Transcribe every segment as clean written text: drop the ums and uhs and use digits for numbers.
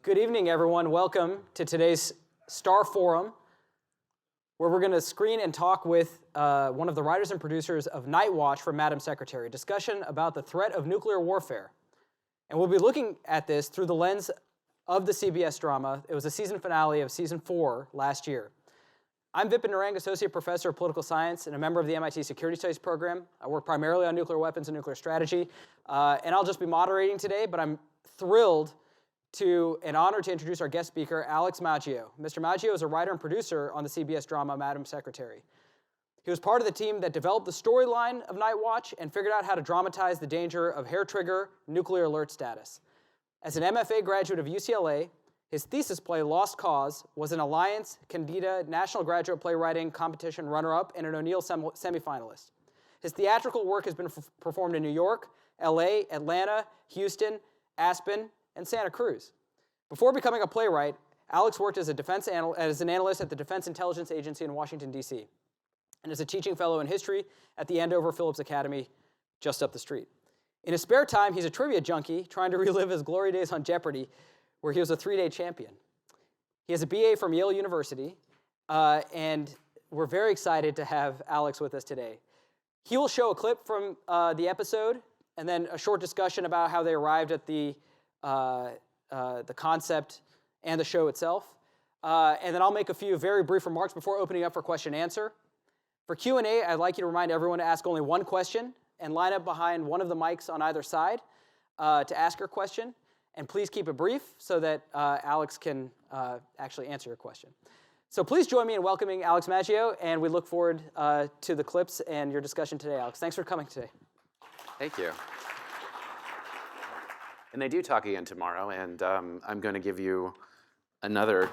Good evening, everyone. Welcome to today's Starr Forum, where we're going to screen and talk with one of the writers and producers of Night Watch for Madam Secretary, a discussion about the threat of nuclear warfare. And we'll be looking at this through the lens of the CBS drama. It was a season finale of season 4 last year. I'm Vipin Narang, Associate Professor of Political Science and a member of the MIT Security Studies program. I work primarily on nuclear weapons and nuclear strategy. And I'll just be moderating today, but I'm thrilled and honored to introduce our guest speaker, Alex Maggio. Mr. Maggio is a writer and producer on the CBS drama Madam Secretary. He was part of the team that developed the storyline of Night Watch and figured out how to dramatize the danger of hair-trigger nuclear alert status. As an MFA graduate of UCLA, his thesis play, Lost Cause, was an Alliance Kendeda National Graduate Playwriting Competition runner-up and an O'Neill Semifinalist. His theatrical work has been performed in New York, LA, Atlanta, Houston, Aspen, and Santa Cruz. Before becoming a playwright, Alex worked as an analyst at the Defense Intelligence Agency in Washington, D.C., and as a teaching fellow in history at the Andover Phillips Academy just up the street. In his spare time, he's a trivia junkie trying to relive his glory days on Jeopardy, where he was a 3-day champion. He has a BA from Yale University, and we're very excited to have Alex with us today. He will show a clip from the episode, and then a short discussion about how they arrived at the concept and the show itself. And then I'll make a few very brief remarks before opening up for question and answer. For Q&A, I'd like you to remind everyone to ask only one question and line up behind one of the mics on either side to ask your question. And please keep it brief so that Alex can actually answer your question. So please join me in welcoming Alex Maggio, and we look forward to the clips and your discussion today, Alex. Thanks for coming today. Thank you. And they do talk again tomorrow, and I'm going to give you another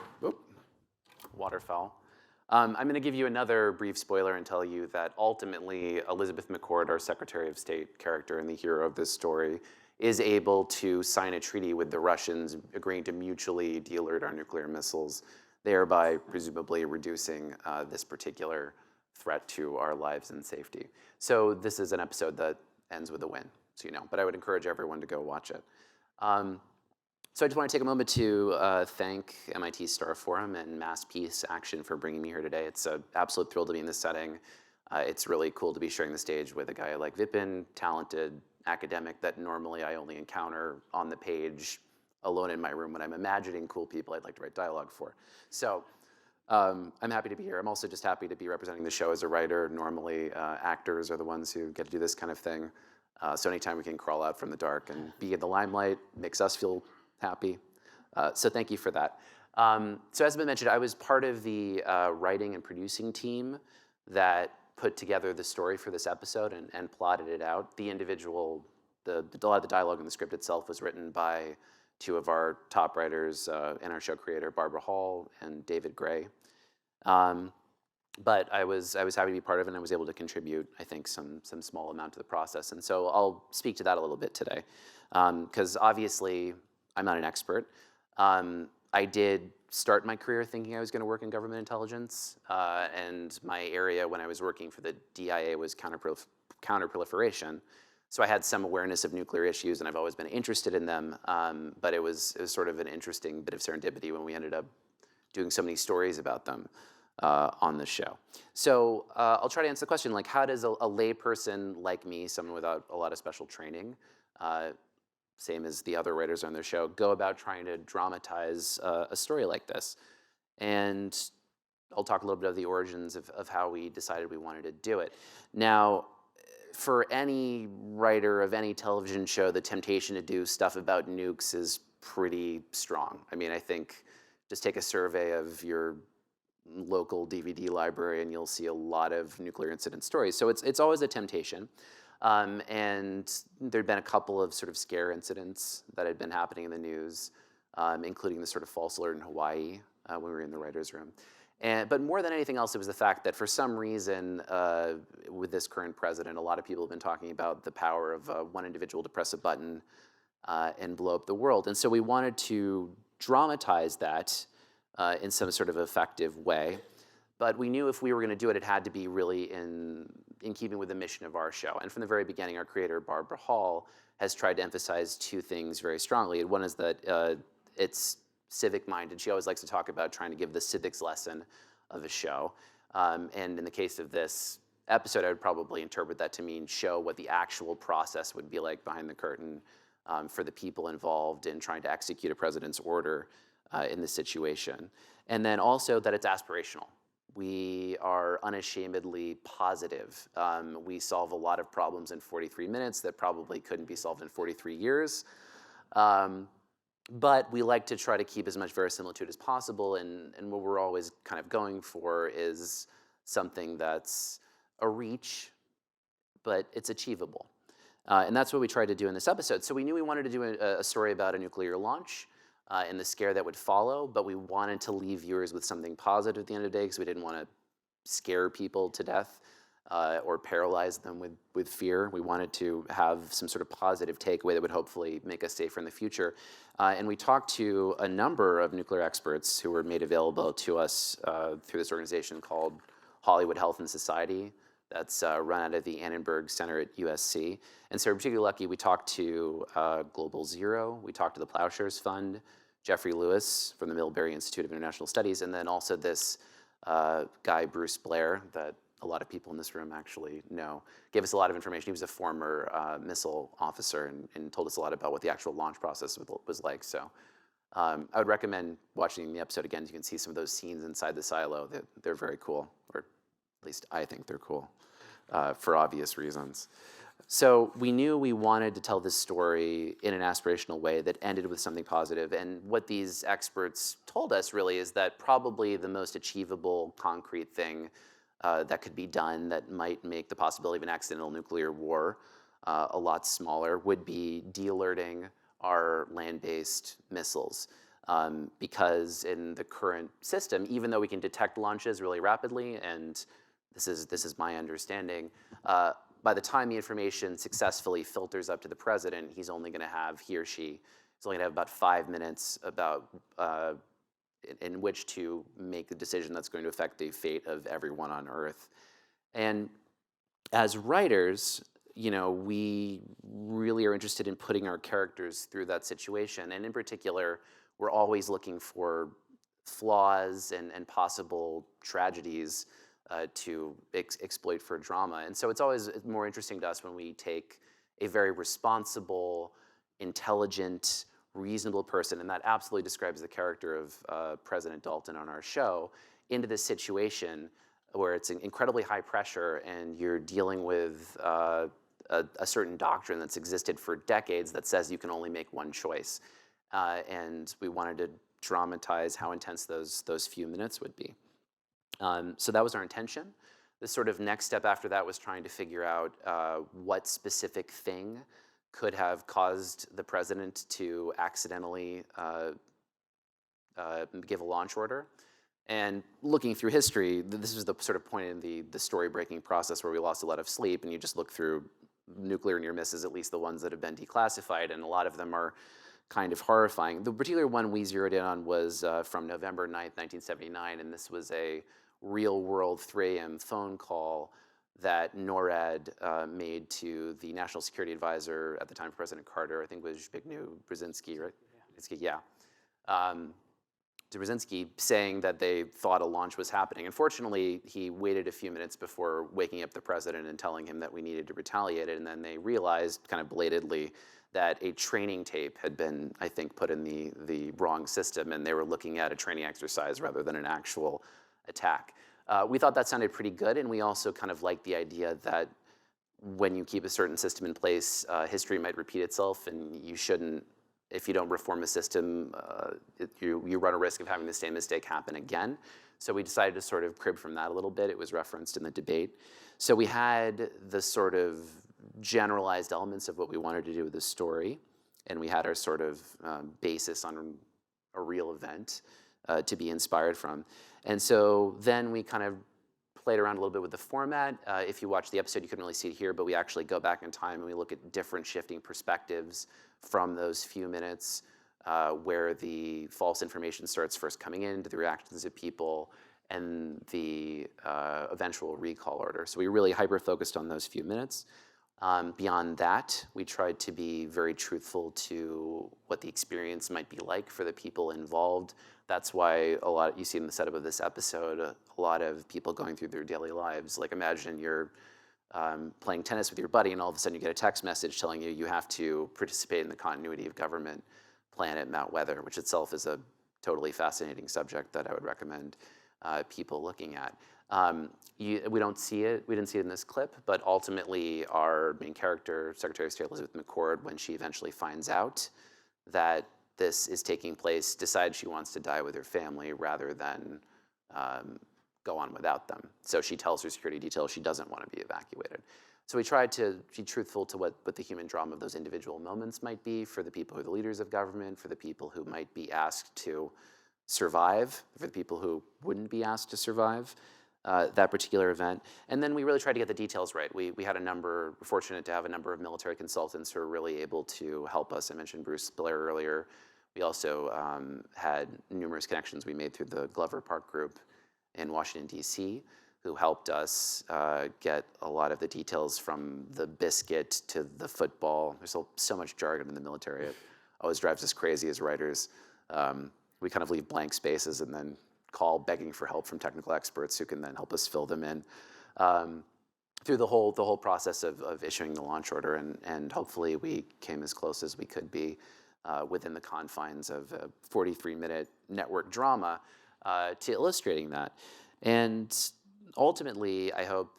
waterfowl. I'm going to give you another brief spoiler and tell you that ultimately Elizabeth McCord, our Secretary of State character and the hero of this story, is able to sign a treaty with the Russians, agreeing to mutually de-alert our nuclear missiles, thereby presumably reducing this particular threat to our lives and safety. So this is an episode that ends with a win, so you know. But I would encourage everyone to go watch it. So I just want to take a moment to thank MIT Starr Forum and Mass Peace Action for bringing me here today. It's an absolute thrill to be in this setting. It's really cool to be sharing the stage with a guy like Vipin, talented academic that normally I only encounter on the page alone in my room when I'm imagining cool people I'd like to write dialogue for. So I'm happy to be here. I'm also just happy to be representing the show as a writer. Normally actors are the ones who get to do this kind of thing. So anytime we can crawl out from the dark and be in the limelight makes us feel happy. So thank you for that. So as I mentioned, I was part of the writing and producing team that put together the story for this episode and plotted it out. A lot of the dialogue in the script itself was written by two of our top writers and our show creator, Barbara Hall and David Gray. But I was happy to be part of it, and I was able to contribute, I think, some small amount to the process. And so I'll speak to that a little bit today, because obviously I'm not an expert. I did start my career thinking I was going to work in government intelligence, and my area when I was working for the DIA was counterproliferation. So I had some awareness of nuclear issues, and I've always been interested in them. But it was sort of an interesting bit of serendipity when we ended up doing so many stories about them on the show. So I'll try to answer the question, like, how does a layperson like me, someone without a lot of special training, same as the other writers on their show, go about trying to dramatize a story like this? And I'll talk a little bit of the origins of how we decided we wanted to do it. Now, for any writer of any television show, the temptation to do stuff about nukes is pretty strong. I mean, I think just take a survey of your local DVD library and you'll see a lot of nuclear incident stories. So it's always a temptation. And there'd been a couple of sort of scare incidents that had been happening in the news, including the sort of false alert in Hawaii when we were in the writer's room. But more than anything else, it was the fact that for some reason, with this current president, a lot of people have been talking about the power of one individual to press a button and blow up the world. And so we wanted to dramatize that in some sort of effective way. But we knew if we were going to do it, it had to be really in keeping with the mission of our show. And from the very beginning, our creator, Barbara Hall, has tried to emphasize two things very strongly. One is that it's civic-minded. She always likes to talk about trying to give the civics lesson of a show. And in the case of this episode, I would probably interpret that to mean show what the actual process would be like behind the curtain for the people involved in trying to execute a president's order in this situation. And then also that it's aspirational. We are unashamedly positive. We solve a lot of problems in 43 minutes that probably couldn't be solved in 43 years. But we like to try to keep as much verisimilitude as possible, and what we're always kind of going for is something that's a reach, but it's achievable. And that's what we tried to do in this episode. So we knew we wanted to do a story about a nuclear launch and the scare that would follow, but we wanted to leave viewers with something positive at the end of the day because we didn't want to scare people to death or paralyze them with fear. We wanted to have some sort of positive takeaway that would hopefully make us safer in the future. And we talked to a number of nuclear experts who were made available to us through this organization called Hollywood Health and Society that's run out of the Annenberg Center at USC. And so we're particularly lucky. We talked to Global Zero. We talked to the Plowshares Fund, Jeffrey Lewis from the Middlebury Institute of International Studies, and then also this guy, Bruce Blair, that a lot of people in this room actually know, gave us a lot of information. He was a former missile officer and told us a lot about what the actual launch process was like. So I would recommend watching the episode again. You can see some of those scenes inside the silo. They're very cool, or at least I think they're cool for obvious reasons. So we knew we wanted to tell this story in an aspirational way that ended with something positive. And what these experts told us really is that probably the most achievable concrete thing that could be done that might make the possibility of an accidental nuclear war a lot smaller would be de-alerting our land-based missiles. Because in the current system, even though we can detect launches really rapidly, and this is my understanding, by the time the information successfully filters up to the president, he's only going to have, he or she, is only going to have about 5 minutes about in which to make the decision that's going to affect the fate of everyone on Earth. And as writers, you know, we really are interested in putting our characters through that situation. And in particular, we're always looking for flaws and possible tragedies to exploit for drama. And so it's always more interesting to us when we take a very responsible, intelligent, reasonable person, and that absolutely describes the character of President Dalton on our show, into this situation where it's incredibly high pressure and you're dealing with a certain doctrine that's existed for decades that says you can only make one choice. And we wanted to dramatize how intense those few minutes would be. So that was our intention. The sort of next step after that was trying to figure out what specific thing could have caused the president to accidentally give a launch order. And looking through history, this was the sort of point in the story-breaking process where we lost a lot of sleep, and you just look through nuclear near misses, at least the ones that have been declassified, and a lot of them are kind of horrifying. The particular one we zeroed in on was from November 9th, 1979, and this was a real-world 3 a.m. phone call that NORAD made to the National Security Advisor at the time for President Carter. I think it was Zbigniew Brzezinski, right? Yeah. To Brzezinski, saying that they thought a launch was happening. Unfortunately, he waited a few minutes before waking up the president and telling him that we needed to retaliate, and then they realized kind of belatedly that a training tape had been, I think, put in the wrong system, and they were looking at a training exercise rather than an actual attack. We thought that sounded pretty good, and we also kind of liked the idea that when you keep a certain system in place, history might repeat itself, and you shouldn't, if you don't reform a system, you run a risk of having the same mistake happen again. So we decided to sort of crib from that a little bit. It was referenced in the debate. So we had the sort of generalized elements of what we wanted to do with the story, and we had our sort of basis on a real event to be inspired from. And so then we kind of played around a little bit with the format. If you watch the episode, you couldn't really see it here, but we actually go back in time and we look at different shifting perspectives from those few minutes where the false information starts first coming in, to the reactions of people, and the eventual recall order. So we really hyper-focused on those few minutes. Beyond that, we tried to be very truthful to what the experience might be like for the people involved. That's why you see in the setup of this episode, a lot of people going through their daily lives. Like imagine you're playing tennis with your buddy and all of a sudden you get a text message telling you have to participate in the continuity of government plan at Mount Weather, which itself is a totally fascinating subject that I would recommend people looking at. We don't see it, we didn't see it in this clip, but ultimately our main character, Secretary of State Elizabeth McCord, when she eventually finds out that this is taking place, decides she wants to die with her family rather than go on without them. So she tells her security detail she doesn't want to be evacuated. So we tried to be truthful to what the human drama of those individual moments might be for the people who are the leaders of government, for the people who might be asked to survive, for the people who wouldn't be asked to survive that particular event. And then we really tried to get the details right. We had we're fortunate to have a number of military consultants who are really able to help us. I mentioned Bruce Blair earlier. We also had numerous connections we made through the Glover Park group in Washington, D.C., who helped us get a lot of the details from the biscuit to the football. There's so much jargon in the military. It always drives us crazy as writers. We kind of leave blank spaces and then call begging for help from technical experts who can then help us fill them in through the whole process of issuing the launch order. And hopefully we came as close as we could be within the confines of a 43-minute network drama to illustrating that. And ultimately, I hope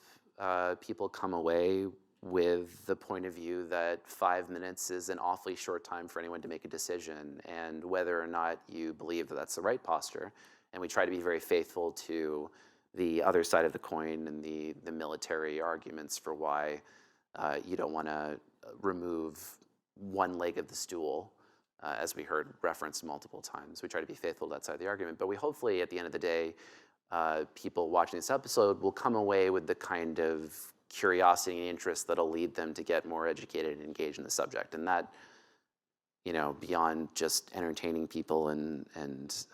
people come away with the point of view that 5 minutes is an awfully short time for anyone to make a decision, and whether or not you believe that that's the right posture. And we try to be very faithful to the other side of the coin and the military arguments for why you don't want to remove one leg of the stool, as we heard referenced multiple times. We try to be faithful to that side of the argument, but we hopefully, at the end of the day, people watching this episode will come away with the kind of curiosity and interest that'll lead them to get more educated and engaged in the subject. And that, beyond just entertaining people and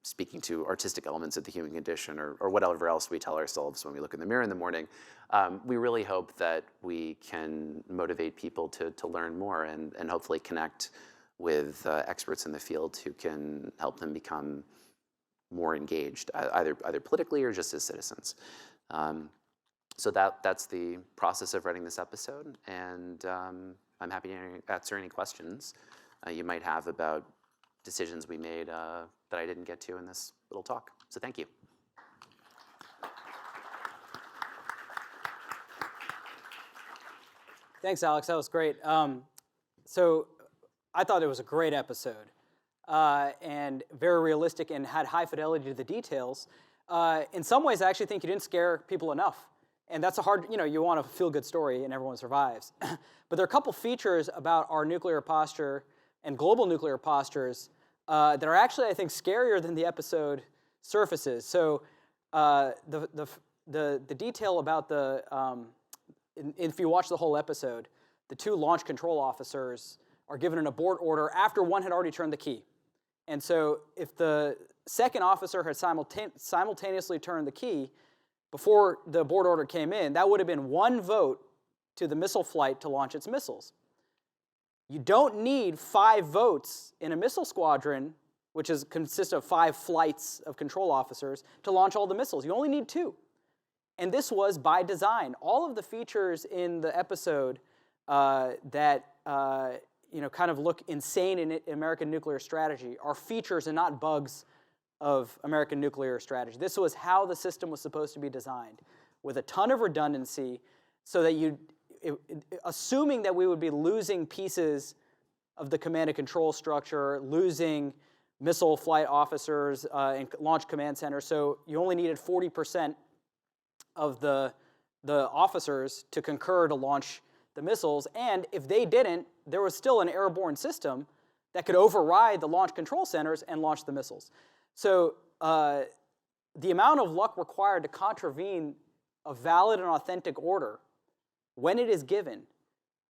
speaking to artistic elements of the human condition or whatever else we tell ourselves when we look in the mirror in the morning, we really hope that we can motivate people to learn more and hopefully connect with experts in the field who can help them become more engaged, either politically or just as citizens. So that's the process of writing this episode, and I'm happy to answer any questions you might have about decisions we made that I didn't get to in this little talk. So thank you. Thanks, Alex. That was great. So I thought it was a great episode and very realistic and had high fidelity to the details. In some ways, I actually think you didn't scare people enough. And that's a hard, you want a feel-good story and everyone survives. But there are a couple features about our nuclear posture and global nuclear postures that are actually, I think, scarier than the episode surfaces. So the detail about if you watch the whole episode, the two launch control officers are given an abort order after one had already turned the key. And so if the second officer had simultaneously turned the key before the abort order came in, that would have been one vote to the missile flight to launch its missiles. You don't need 5 votes in a missile squadron, which consists of 5 flights of control officers, to launch all the missiles. You only need 2. And this was by design. All of the features in the episode that kind of look insane in American nuclear strategy are features and not bugs of American nuclear strategy. This was how the system was supposed to be designed, with a ton of redundancy, so that assuming that we would be losing pieces of the command and control structure, losing missile flight officers and launch command centers, so you only needed 40% of the officers to concur to launch the missiles, and if they didn't, there was still an airborne system that could override the launch control centers and launch the missiles. So the amount of luck required to contravene a valid and authentic order when it is given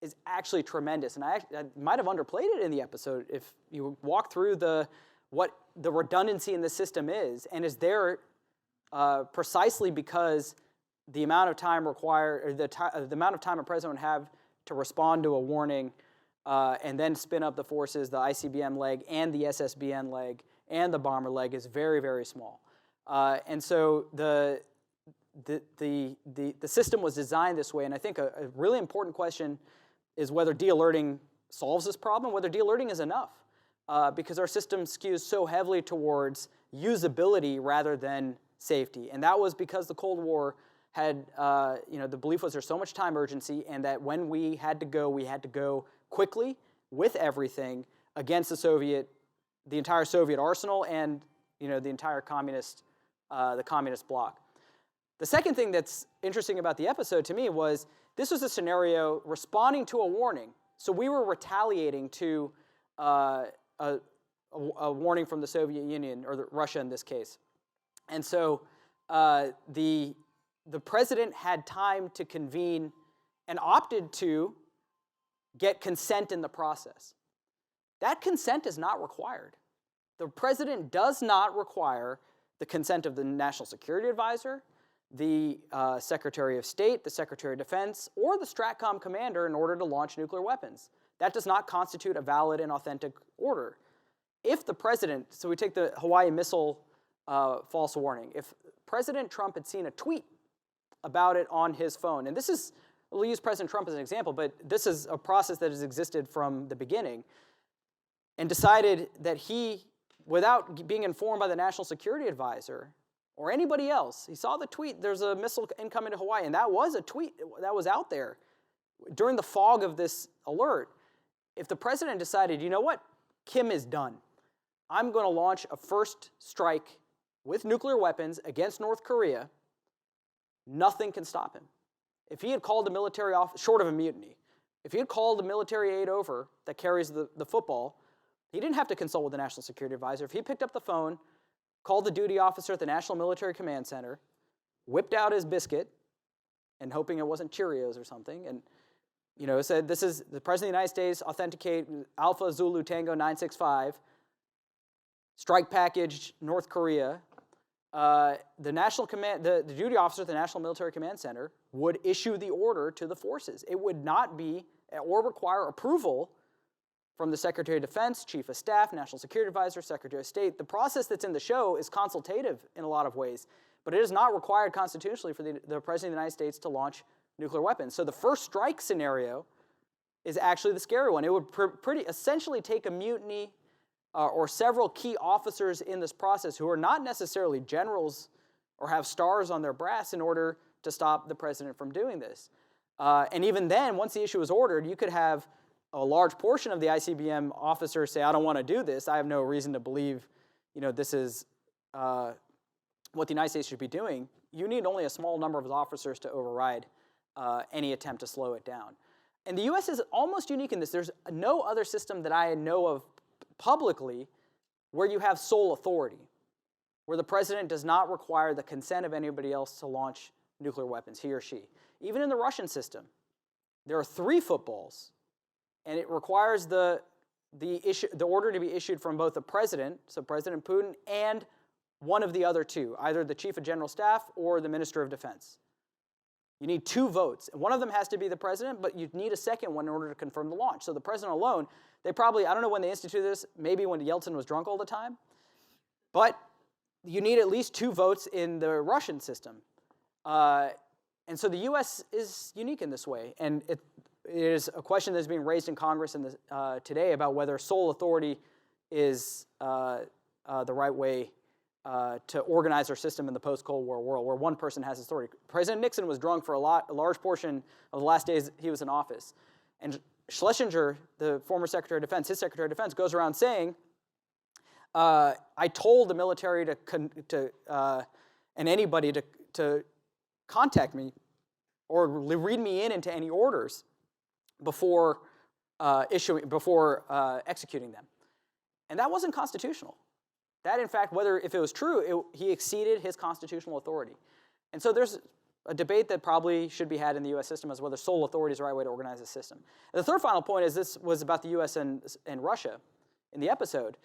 is actually tremendous. And I might have underplayed it in the episode. If you walk through what the redundancy in the system is, and is there precisely because the amount of time required, or the amount of time a president would have to respond to a warning and then spin up the forces, the ICBM leg and the SSBN leg and the bomber leg is very, very small. And so the system was designed this way, and I think a really important question is whether de-alerting solves this problem, whether de-alerting is enough, because our system skews so heavily towards usability rather than safety. And that was because the Cold War had, the belief was there's so much time urgency, and that when we had to go quickly with everything against the entire Soviet arsenal and the entire communist bloc. The second thing that's interesting about the episode to me was this was a scenario responding to a warning. So we were retaliating to a warning from the Soviet Union, or Russia in this case. And so the president had time to convene and opted to get consent in the process. That consent is not required. The president does not require the consent of the National Security Advisor, the Secretary of State, the Secretary of Defense, or the Stratcom commander in order to launch nuclear weapons. That does not constitute a valid and authentic order. If the president, so we take the Hawaii missile false warning, if President Trump had seen a tweet about it on his phone, and we'll use President Trump as an example, but this is a process that has existed from the beginning, and decided that he, without being informed by the National Security Advisor or anybody else, he saw the tweet, there's a missile incoming to Hawaii, and that was a tweet that was out there during the fog of this alert. If the president decided, you know what, Kim is done, I'm going to launch a first strike with nuclear weapons against North Korea, nothing can stop him. If he had called the military off, short of a mutiny, if he had called the military aid over that carries the football, he didn't have to consult with the National Security Advisor. If he picked up the phone, called the duty officer at the National Military Command Center, whipped out his biscuit, and hoping it wasn't Cheerios or something, and said, this is the President of the United States, authenticate Alpha Zulu Tango 965, strike package North Korea, the duty officer at the National Military Command Center would issue the order to the forces. It would not be or require approval from the Secretary of Defense, Chief of Staff, National Security Advisor, Secretary of State. The process that's in the show is consultative in a lot of ways, but it is not required constitutionally for the President of the United States to launch nuclear weapons. So the first strike scenario is actually the scary one. It would essentially take a mutiny or several key officers in this process who are not necessarily generals or have stars on their brass in order to stop the president from doing this. And even then, once the issue is ordered, you could have a large portion of the ICBM officers say, I don't want to do this. I have no reason to believe this is what the United States should be doing. You need only a small number of officers to override any attempt to slow it down. And the U.S. is almost unique in this. There's no other system that I know of publicly where you have sole authority, where the president does not require the consent of anybody else to launch nuclear weapons, he or she. Even in the Russian system, there are 3 footballs, and it requires the order to be issued from both the president, so President Putin, and one of the other 2, either the Chief of General Staff or the Minister of Defense. You need 2 votes. And one of them has to be the president, but you need a second one in order to confirm the launch. So the president alone, they probably, I don't know when they instituted this, maybe when Yeltsin was drunk all the time, but you need at least 2 votes in the Russian system. And so the U.S. is unique in this way. And it is a question that's being raised in Congress today about whether sole authority is the right way to organize our system in the post-Cold War world, where one person has authority. President Nixon was drunk for a large portion of the last days he was in office. And Schlesinger, the former Secretary of Defense, his Secretary of Defense, goes around saying, I told the military and anybody to contact me or read me into any orders before executing them. And that wasn't constitutional. That, in fact, if it was true, he exceeded his constitutional authority. And so there's a debate that probably should be had in the U.S. system as whether sole authority is the right way to organize the system. And the third final point is this was about the U.S. and Russia in the episode.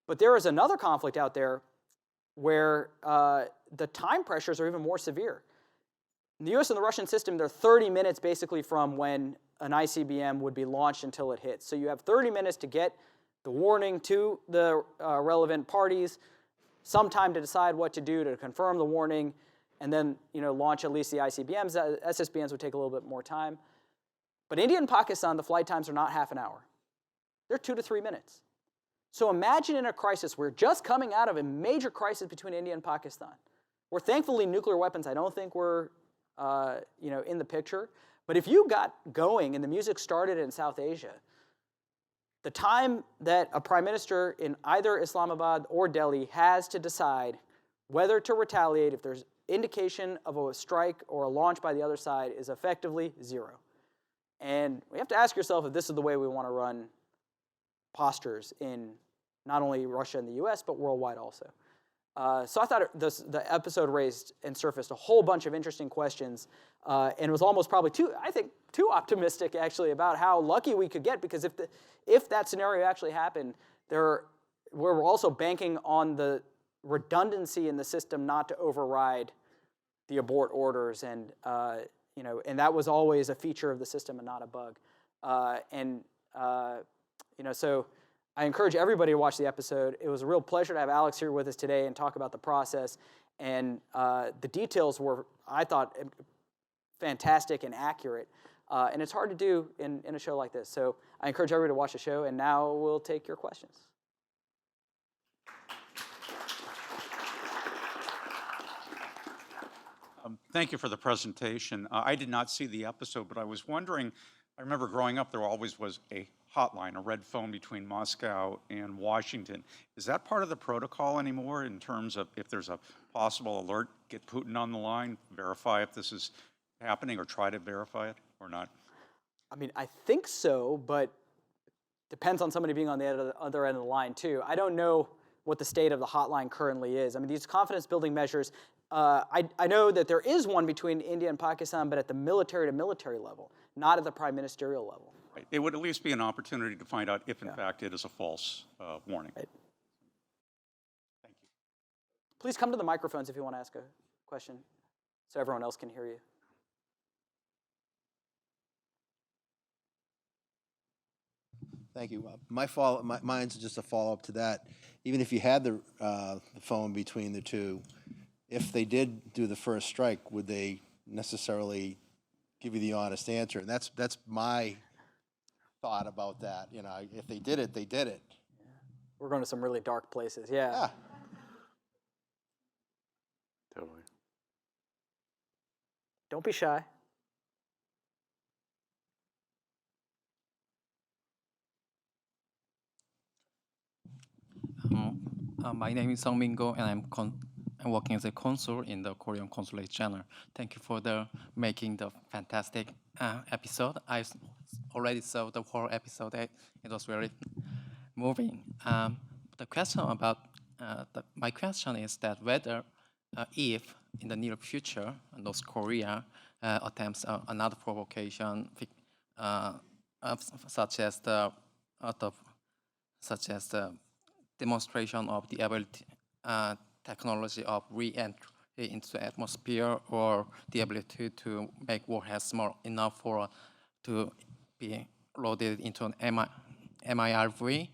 But there is another conflict out there where the time pressures are even more severe. In the U.S. and the Russian system, they're 30 minutes basically from when an ICBM would be launched until it hits. So you have 30 minutes to get the warning to the relevant parties, some time to decide what to do to confirm the warning, and then launch at least the ICBMs. SSBNs would take a little bit more time. But India and Pakistan, the flight times are not half an hour. They're 2 to 3 minutes. So imagine in a crisis, we're just coming out of a major crisis between India and Pakistan, where thankfully nuclear weapons I don't think were in the picture. But if you got going and the music started in South Asia, the time that a prime minister in either Islamabad or Delhi has to decide whether to retaliate if there's indication of a strike or a launch by the other side is effectively 0. And we have to ask yourself if this is the way we want to run postures in not only Russia and the US, but worldwide also. So I thought the episode raised and surfaced a whole bunch of interesting questions, and it was almost probably too optimistic actually about how lucky we could get, because if that scenario actually happened, we're also banking on the redundancy in the system not to override the abort orders, and that was always a feature of the system and not a bug. So I encourage everybody to watch the episode. It was a real pleasure to have Alex here with us today and talk about the process. And the details were, I thought, fantastic and accurate. And it's hard to do in a show like this. So I encourage everybody to watch the show. And now we'll take your questions. Thank you for the presentation. I did not see the episode, but I was wondering, I remember growing up, there always was a hotline, a red phone between Moscow and Washington. Is that part of the protocol anymore in terms of if there's a possible alert, get Putin on the line, verify if this is happening or try to verify it or not? I mean, I think so, but depends on somebody being on the other end of the line too. I don't know what the state of the hotline currently is. I mean, these confidence building measures, I know that there is one between India and Pakistan, but at the military to military level, not at the prime ministerial level. Right. It would at least be an opportunity to find out if, in fact, it is a false warning. Right. Thank you. Please come to the microphones if you want to ask a question so everyone else can hear you. Thank you. Mine's just a follow-up to that. Even if you had the phone between the two, if they did do the first strike, would they necessarily give you the honest answer? And that's my thought about that. If they did it, they did it. We're going to some really dark places. Yeah. Totally. Don't be shy. My name is Sung Min-go, and I'm working as a consul in the Korean Consulate General. Thank you for making the fantastic episode. I already saw the whole episode. It was very moving. The question about my question is that whether if in the near future North Korea attempts another provocation, such as the demonstration of the ability technology of re-entry into the atmosphere, or the ability to make warheads enough to be loaded into an MIRV.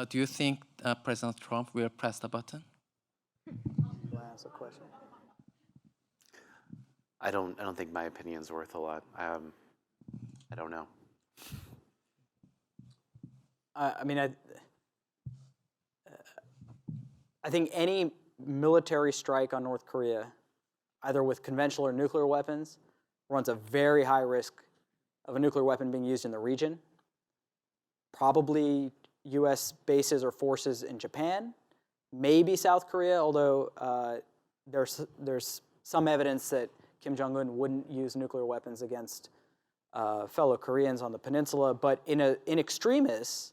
Do you think President Trump will press the button? That's a question. I don't think my opinion's worth a lot. I don't know. I think any military strike on North Korea, either with conventional or nuclear weapons, runs a very high risk of a nuclear weapon being used in the region. Probably U.S. bases or forces in Japan, maybe South Korea, although there's some evidence that Kim Jong-un wouldn't use nuclear weapons against fellow Koreans on the peninsula. But in extremis,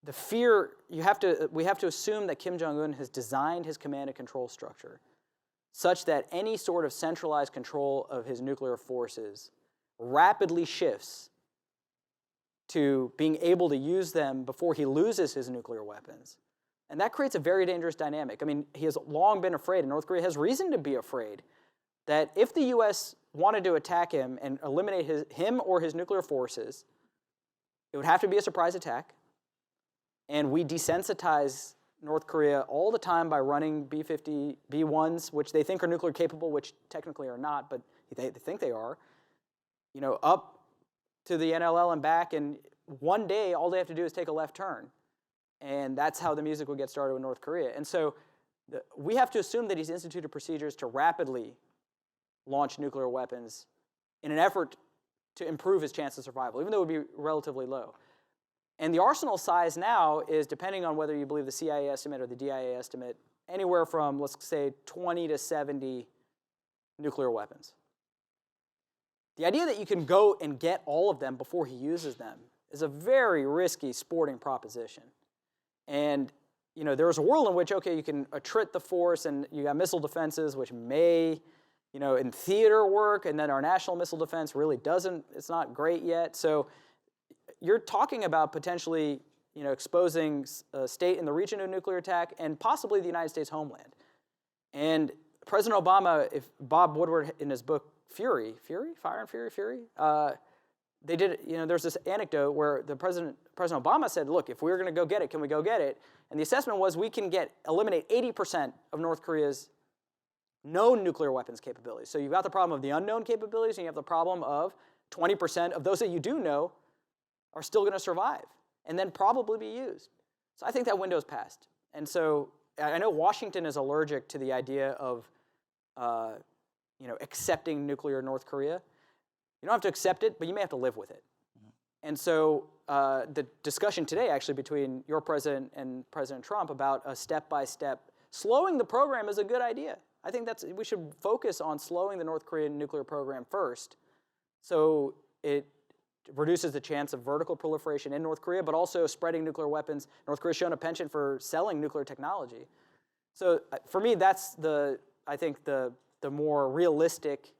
the fear, we have to assume that Kim Jong-un has designed his command and control structure such that any sort of centralized control of his nuclear forces rapidly shifts to being able to use them before he loses his nuclear weapons. And that creates a very dangerous dynamic. I mean, he has long been afraid, and North Korea has reason to be afraid that if the U.S. wanted to attack him and eliminate him or his nuclear forces, it would have to be a surprise attack. And we desensitize North Korea all the time by running B-50, B-1s, which they think are nuclear capable, which technically are not, but they think they are, up to the NLL and back, and one day all they have to do is take a left turn. And that's how the music would get started with North Korea. And so we have to assume that he's instituted procedures to rapidly launch nuclear weapons in an effort to improve his chance of survival, even though it would be relatively low. And the arsenal size now is, depending on whether you believe the CIA estimate or the DIA estimate, anywhere from, let's say, 20 to 70 nuclear weapons. The idea that you can go and get all of them before he uses them is a very risky sporting proposition. And there is a world in which, okay, you can attrit the force, and you got missile defenses, which may, in theater work, and then our national missile defense really doesn't, it's not great yet. So you're talking about potentially, exposing a state in the region to a nuclear attack and possibly the United States homeland. And President Obama, if Bob Woodward in his book Fury, Fire and Fury, they did, there's this anecdote where President Obama said, look, if we were going to go get it, can we go get it? And the assessment was we can eliminate 80% of North Korea's known nuclear weapons capabilities. So you've got the problem of the unknown capabilities, and you have the problem of 20% of those that you do know are still going to survive and then probably be used. So I think that window's passed. And so I know Washington is allergic to the idea of accepting nuclear North Korea. You don't have to accept it, but you may have to live with it. And so the discussion today, actually, between your president and President Trump about a step-by-step slowing the program is a good idea. I think we should focus on slowing the North Korean nuclear program first, so it reduces the chance of vertical proliferation in North Korea, but also spreading nuclear weapons. North Korea's shown a penchant for selling nuclear technology. So for me, that's I think the more realistic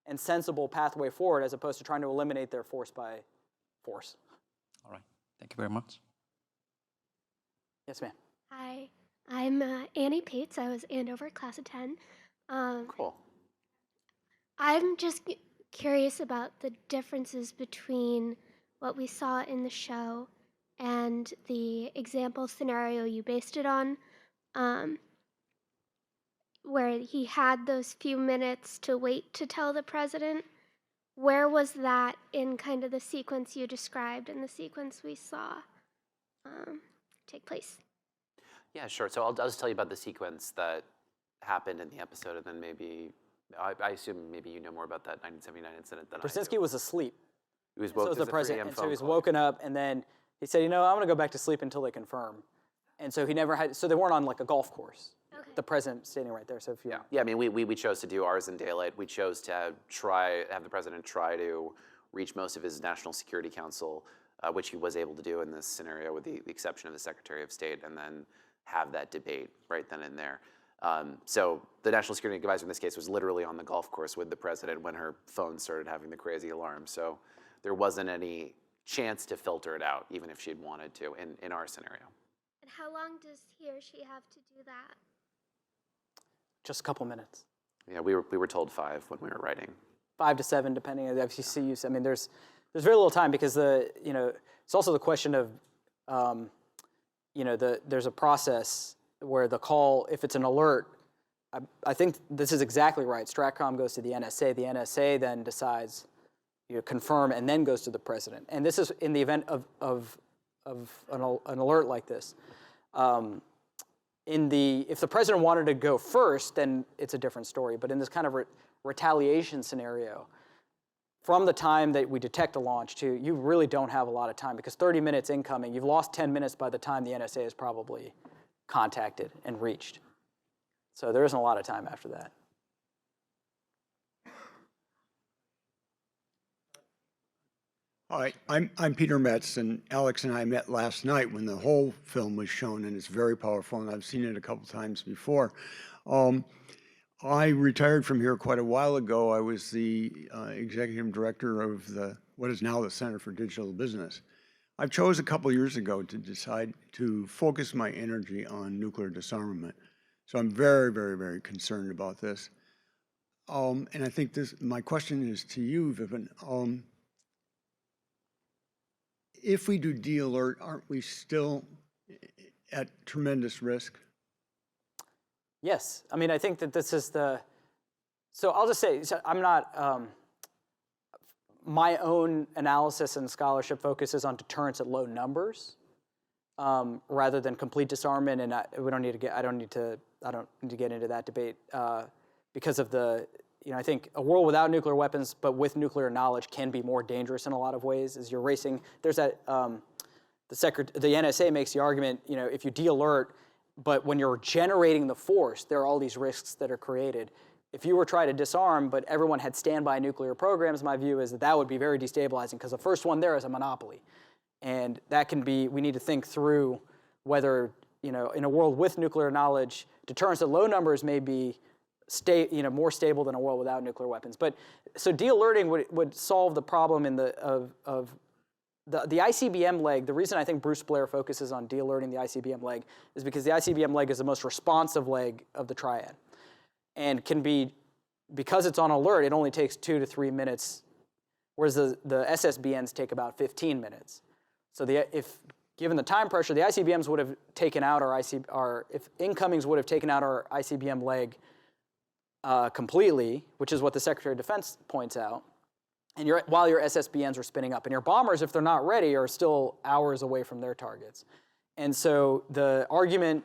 and sensible pathway forward, as opposed to trying to eliminate their force by force. All right. Thank you very much. Yes, ma'am. Hi, I'm Annie Pates. I was Andover class of 10. Cool. I'm just curious about the differences between what we saw in the show and the example scenario you based it on, where he had those few minutes to wait to tell the president. Where was that in kind of the sequence you described and the sequence we saw take place? Yeah, sure. So I'll just tell you about the sequence that happened in the episode, and then maybe, I assume maybe you know more about that 1979 incident than I do. Brzezinski was asleep. He was So woke. was the president, and so he was call. woken up, and then he said, I'm going to go back to sleep until they confirm. And so he never had, so they weren't on like a golf course. Okay. The president standing right there. So if you, Yeah, I mean, we chose to do ours in daylight. We chose to have the president try to reach most of his National Security Council, which he was able to do in this scenario, with the exception of the Secretary of State, and then have that debate right then and there. So the National Security Advisor in this case was literally on the golf course with the president when her phone started having the crazy alarm. So there wasn't any chance to filter it out, even if she'd wanted to, in our scenario. And how long does he or she have to do that? just a couple minutes. Yeah, we were told 5 when we were writing. 5 to 7, depending on the FCC use. I mean, there's very little time because it's also the question of, there's a process where the call, if it's an alert, I think this is exactly right. Stratcom goes to the NSA. The NSA then decides, confirm, and then goes to the president. And this is in the event of an alert like this. If the president wanted to go first, then it's a different story. But in this kind of retaliation scenario, from the time that we detect a launch to, you really don't have a lot of time because 30 minutes incoming, you've lost 10 minutes by the time the NSA is probably contacted and reached. So there isn't a lot of time after that. Hi, I'm Peter Metz, and Alex and I met last night when the whole film was shown, and it's very powerful, and I've seen it a couple times before. I retired from here quite a while ago. I was the executive director of what is now the Center for Digital Business. I chose a couple years ago to decide to focus my energy on nuclear disarmament. So I'm very, very, very concerned about this. and I think my question is to you, Vipin. If we do de-alert, aren't we still at tremendous risk? Yes, I mean, I think that this is so I'll just say, so I'm not, my own analysis and scholarship focuses on deterrence at low numbers rather than complete disarmament, and I don't need to get into that debate because of I think a world without nuclear weapons but with nuclear knowledge can be more dangerous in a lot of ways. As you're racing, there's that the NSA makes the argument, if you de-alert, but when you're generating the force, there are all these risks that are created. If you were trying to disarm, but everyone had standby nuclear programs, my view is that would be very destabilizing because the first one there is a monopoly. And that can be, we need to think through whether, in a world with nuclear knowledge, deterrence at low numbers may be more stable than a world without nuclear weapons. But so de-alerting would solve the problem of the ICBM leg. The reason I think Bruce Blair focuses on de-alerting the ICBM leg is because the ICBM leg is the most responsive leg of the triad, and can be, because it's on alert, it only takes 2 to 3 minutes, whereas the SSBNs take about 15 minutes. So if given the time pressure, the ICBMs would have taken out if incomings would have taken out our ICBM leg completely, which is what the Secretary of Defense points out. And while your SSBNs are spinning up. And your bombers, if they're not ready, are still hours away from their targets. And so the argument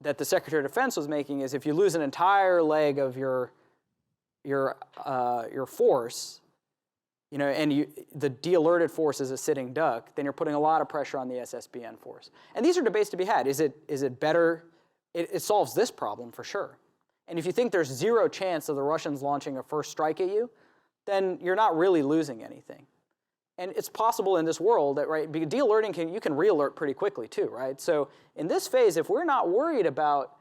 that the Secretary of Defense was making is if you lose an entire leg of your force, and the de-alerted force is a sitting duck, then you're putting a lot of pressure on the SSBN force. And these are debates to be had. Is it better? It solves this problem for sure. And if you think there's zero chance of the Russians launching a first strike at you, then you're not really losing anything. And it's possible in this world that, right, de-alerting, you can re-alert pretty quickly too, right? So in this phase, if we're not worried about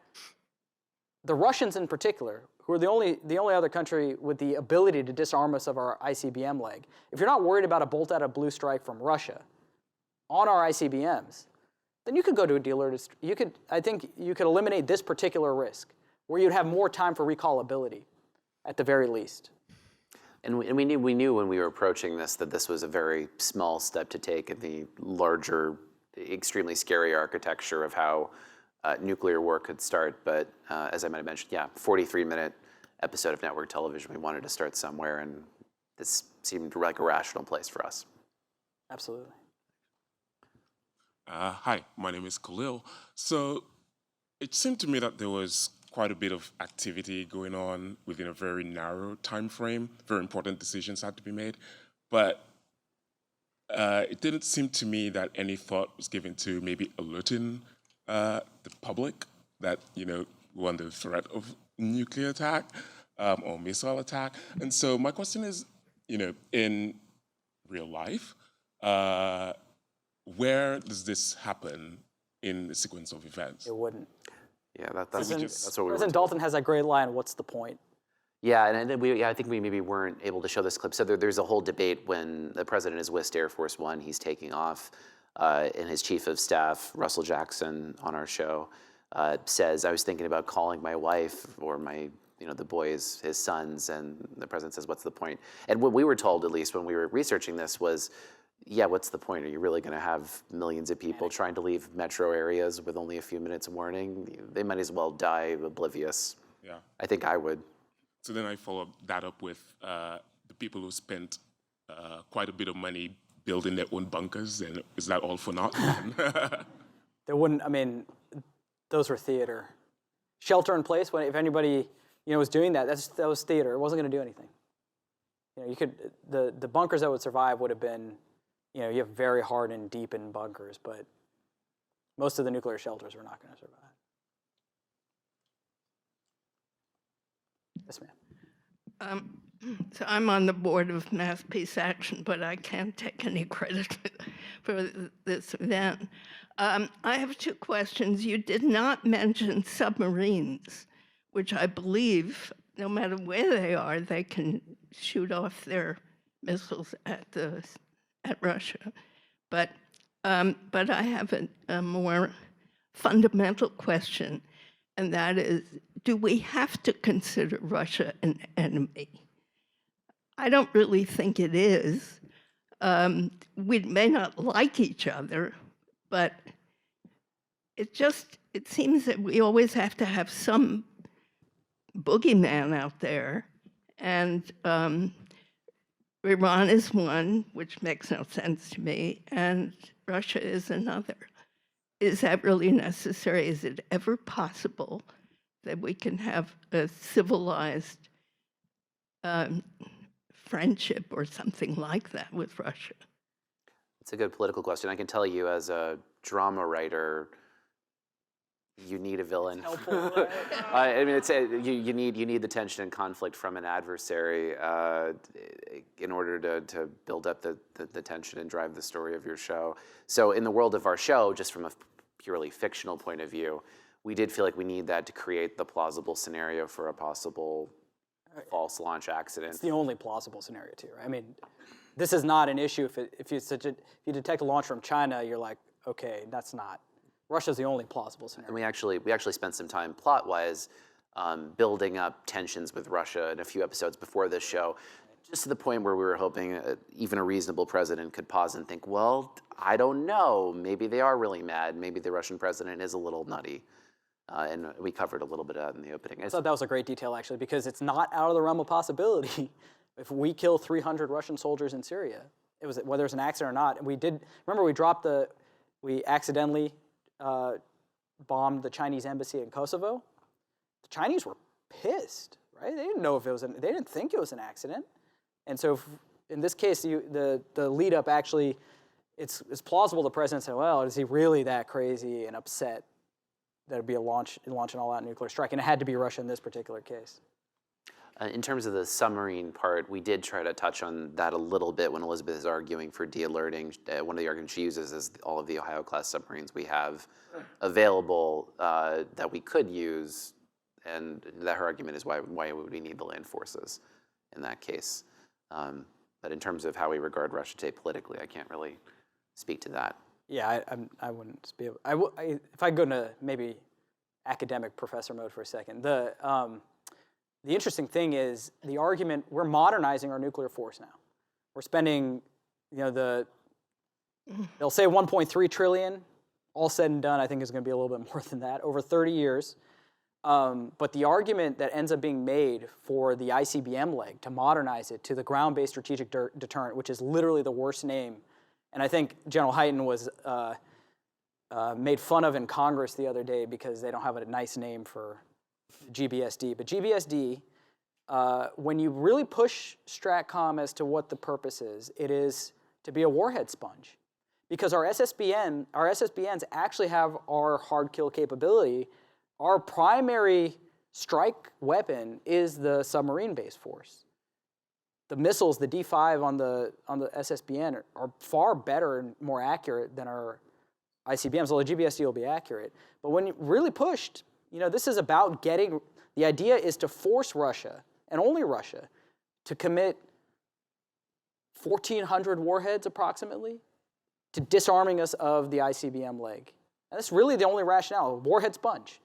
the Russians in particular, who are the only other country with the ability to disarm us of our ICBM leg, if you're not worried about a bolt out of blue strike from Russia on our ICBMs, then you could go to a de-alerted, I think you could eliminate this particular risk, where you'd have more time for recallability, at the very least. And we knew when we were approaching this that this was a very small step to take in the larger, extremely scary architecture of how nuclear war could start. But as I might have mentioned, 43-minute episode of network television, we wanted to start somewhere, and this seemed like a rational place for us. Absolutely. Hi, my name is Khalil. So it seemed to me that there was quite a bit of activity going on within a very narrow time frame. Very important decisions had to be made. But it didn't seem to me that any thought was given to maybe alerting the public that, we're under the threat of nuclear attack or missile attack. And so my question is, in real life, where does this happen in the sequence of events? It wouldn't. Yeah, that's what we were told. President Dalton has that great line, "What's the point?" Yeah, and I think we maybe weren't able to show this clip. So there's a whole debate when the president is with Air Force One, he's taking off, and his chief of staff, Russell Jackson, on our show, says, "I was thinking about calling my wife or the boys, his sons," and the president says, "What's the point?" And what we were told, at least when we were researching this, was, yeah, what's the point? Are you really going to have millions of people trying to leave metro areas with only a few minutes warning? They might as well die oblivious. Yeah. I think I would. So then I follow that up with the people who spent quite a bit of money building their own bunkers, and is that all for naught? There wouldn't, those were theater. Shelter in place, if anybody was doing that, that was theater. It wasn't going to do anything. The bunkers that would survive would have been, you have very hardened, deepened bunkers, but most of the nuclear shelters were not going to survive. Yes, ma'am. So I'm on the board of Mass Peace Action, but I can't take any credit for this event. I have two questions. You did not mention submarines, which I believe, no matter where they are, they can shoot off their missiles at Russia. But I have a more fundamental question, and that is, do we have to consider Russia an enemy? I don't really think it is. We may not like each other, but it seems that we always have to have some boogeyman out there, and Iran is one, which makes no sense to me, and Russia is another. Is that really necessary? Is it ever possible that we can have a civilized friendship or something like that with Russia? It's a good political question. I can tell you as a drama writer, you need a villain. Helpful, I mean, you need the tension and conflict from an adversary in order to build up the tension and drive the story of your show. So in the world of our show, just from a purely fictional point of view, we did feel like we need that to create the plausible scenario for a possible false launch accident. It's the only plausible scenario too, right? I mean, this is not an issue. If you detect a launch from China, you're like, okay, that's not. Russia's the only plausible scenario. And we actually spent some time plot-wise building up tensions with Russia in a few episodes before this show, just to the point where we were hoping even a reasonable president could pause and think, well, I don't know, maybe they are really mad, maybe the Russian president is a little nutty. And we covered a little bit of that in the opening. I thought that was a great detail, actually, because it's not out of the realm of possibility. If we kill 300 Russian soldiers in Syria, whether it's an accident or not, and we accidentally bombed the Chinese embassy in Kosovo. The Chinese were pissed, right? They didn't know if they didn't think it was an accident. And so in this case, the lead up actually, it's plausible the president said, well, is he really that crazy and upset that it'd be a launch an all-out nuclear strike? And it had to be Russia in this particular case. In terms of the submarine part, we did try to touch on that a little bit when Elizabeth is arguing for de-alerting. One of the arguments she uses is all of the Ohio-class submarines we have available that we could use, and that her argument is why would we need the land forces in that case. But in terms of how we regard Russia today politically, I can't really speak to that. Yeah, I wouldn't be able. If I go into maybe academic professor mode for a second, the interesting thing is the argument, we're modernizing our nuclear force now. We're spending, they'll say 1.3 trillion, all said and done, I think is going to be a little bit more than that, over 30 years. But the argument that ends up being made for the ICBM leg, to modernize it to the ground-based strategic deterrent, which is literally the worst name, and I think General Hyten was made fun of in Congress the other day because they don't have a nice name for GBSD. But GBSD, when you really push STRATCOM as to what the purpose is, it is to be a warhead sponge. Because our SSBNs actually have our hard kill capability. Our primary strike weapon is the submarine-based force. The missiles, the D5 on the SSBN are far better and more accurate than our ICBMs, although GBSD will be accurate. But when you really pushed, this is about the idea is to force Russia, and only Russia, to commit 1,400 warheads approximately to disarming us of the ICBM leg. And that's really the only rationale, warhead sponge.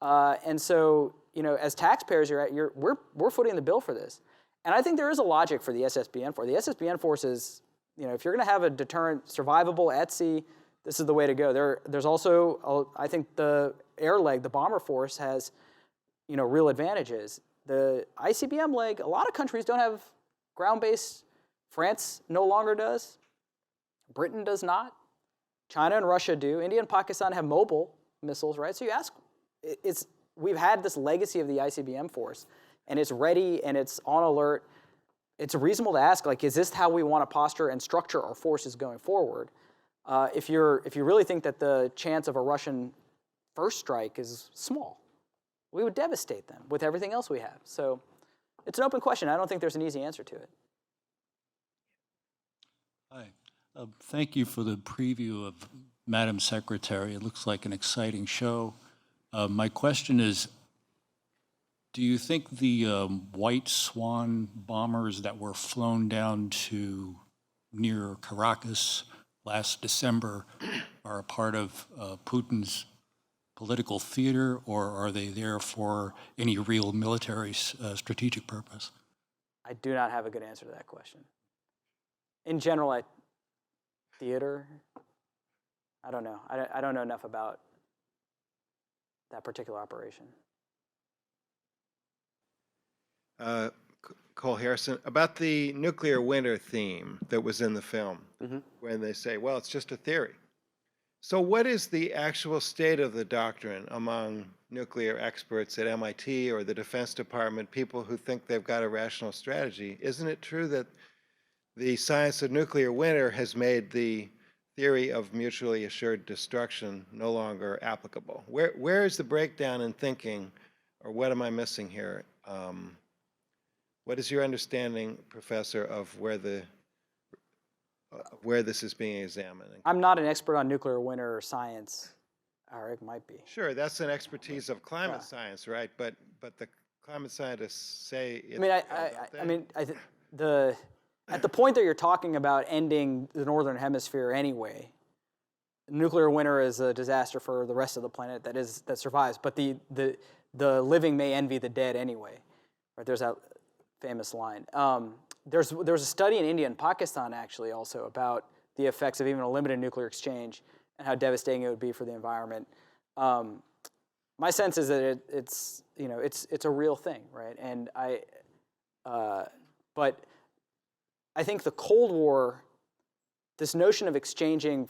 And so, as taxpayers, we're footing the bill for this. And I think there is a logic for the SSBN force. The SSBN force is, if you're going to have a deterrent, survivable at sea, this is the way to go. There's also, I think the air leg, the bomber force, has, real advantages. The ICBM leg, a lot of countries don't have ground-based. France no longer does. Britain does not. China and Russia do. India and Pakistan have mobile missiles, right? So you ask, we've had this legacy of the ICBM force, and it's ready and it's on alert. It's reasonable to ask, is this how we want to posture and structure our forces going forward? If you really think that the chance of a Russian first strike is small, we would devastate them with everything else we have. So it's an open question. I don't think there's an easy answer to it. Hi. Thank you for the preview of Madam Secretary. It looks like an exciting show. My question is, do you think the White Swan bombers that were flown down to near Caracas last December are a part of Putin's political theater, or are they there for any real military strategic purpose? I do not have a good answer to that question. In general, theater, I don't know. I don't know enough about that particular operation. Cole Harrison, about the nuclear winter theme that was in the film, when they say, well, it's just a theory. So what is the actual state of the doctrine among nuclear experts at MIT or the Defense Department, people who think they've got a rational strategy? Isn't it true that the science of nuclear winter has made the theory of mutually assured destruction no longer applicable? Where is the breakdown in thinking, or what am I missing here? What is your understanding, Professor, of where this is being examined? I'm not an expert on nuclear winter science, or it might be. Sure, that's an expertise of climate science, right? But the climate scientists say it's at the point that you're talking about ending the northern hemisphere anyway, nuclear winter is a disaster for the rest of the planet that survives. But the living may envy the dead anyway. Right? There's that famous line. There was a study in India and Pakistan actually also about the effects of even a limited nuclear exchange and how devastating it would be for the environment. My sense is that it's a real thing, right? And but I think the Cold War, this notion of exchanging,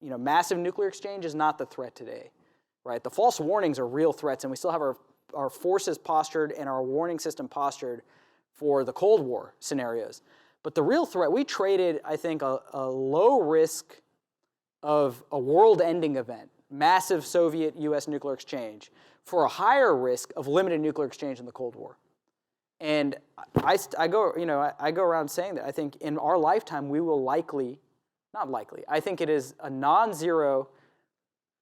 massive nuclear exchange is not the threat today, right? The false warnings are real threats, and we still have our forces postured and our warning system postured for the Cold War scenarios. But the real threat, we traded, I think, a low risk of a world-ending event, massive Soviet-U.S. nuclear exchange, for a higher risk of limited nuclear exchange in the Cold War. And I go around saying that I think in our lifetime we will I think it is a non-zero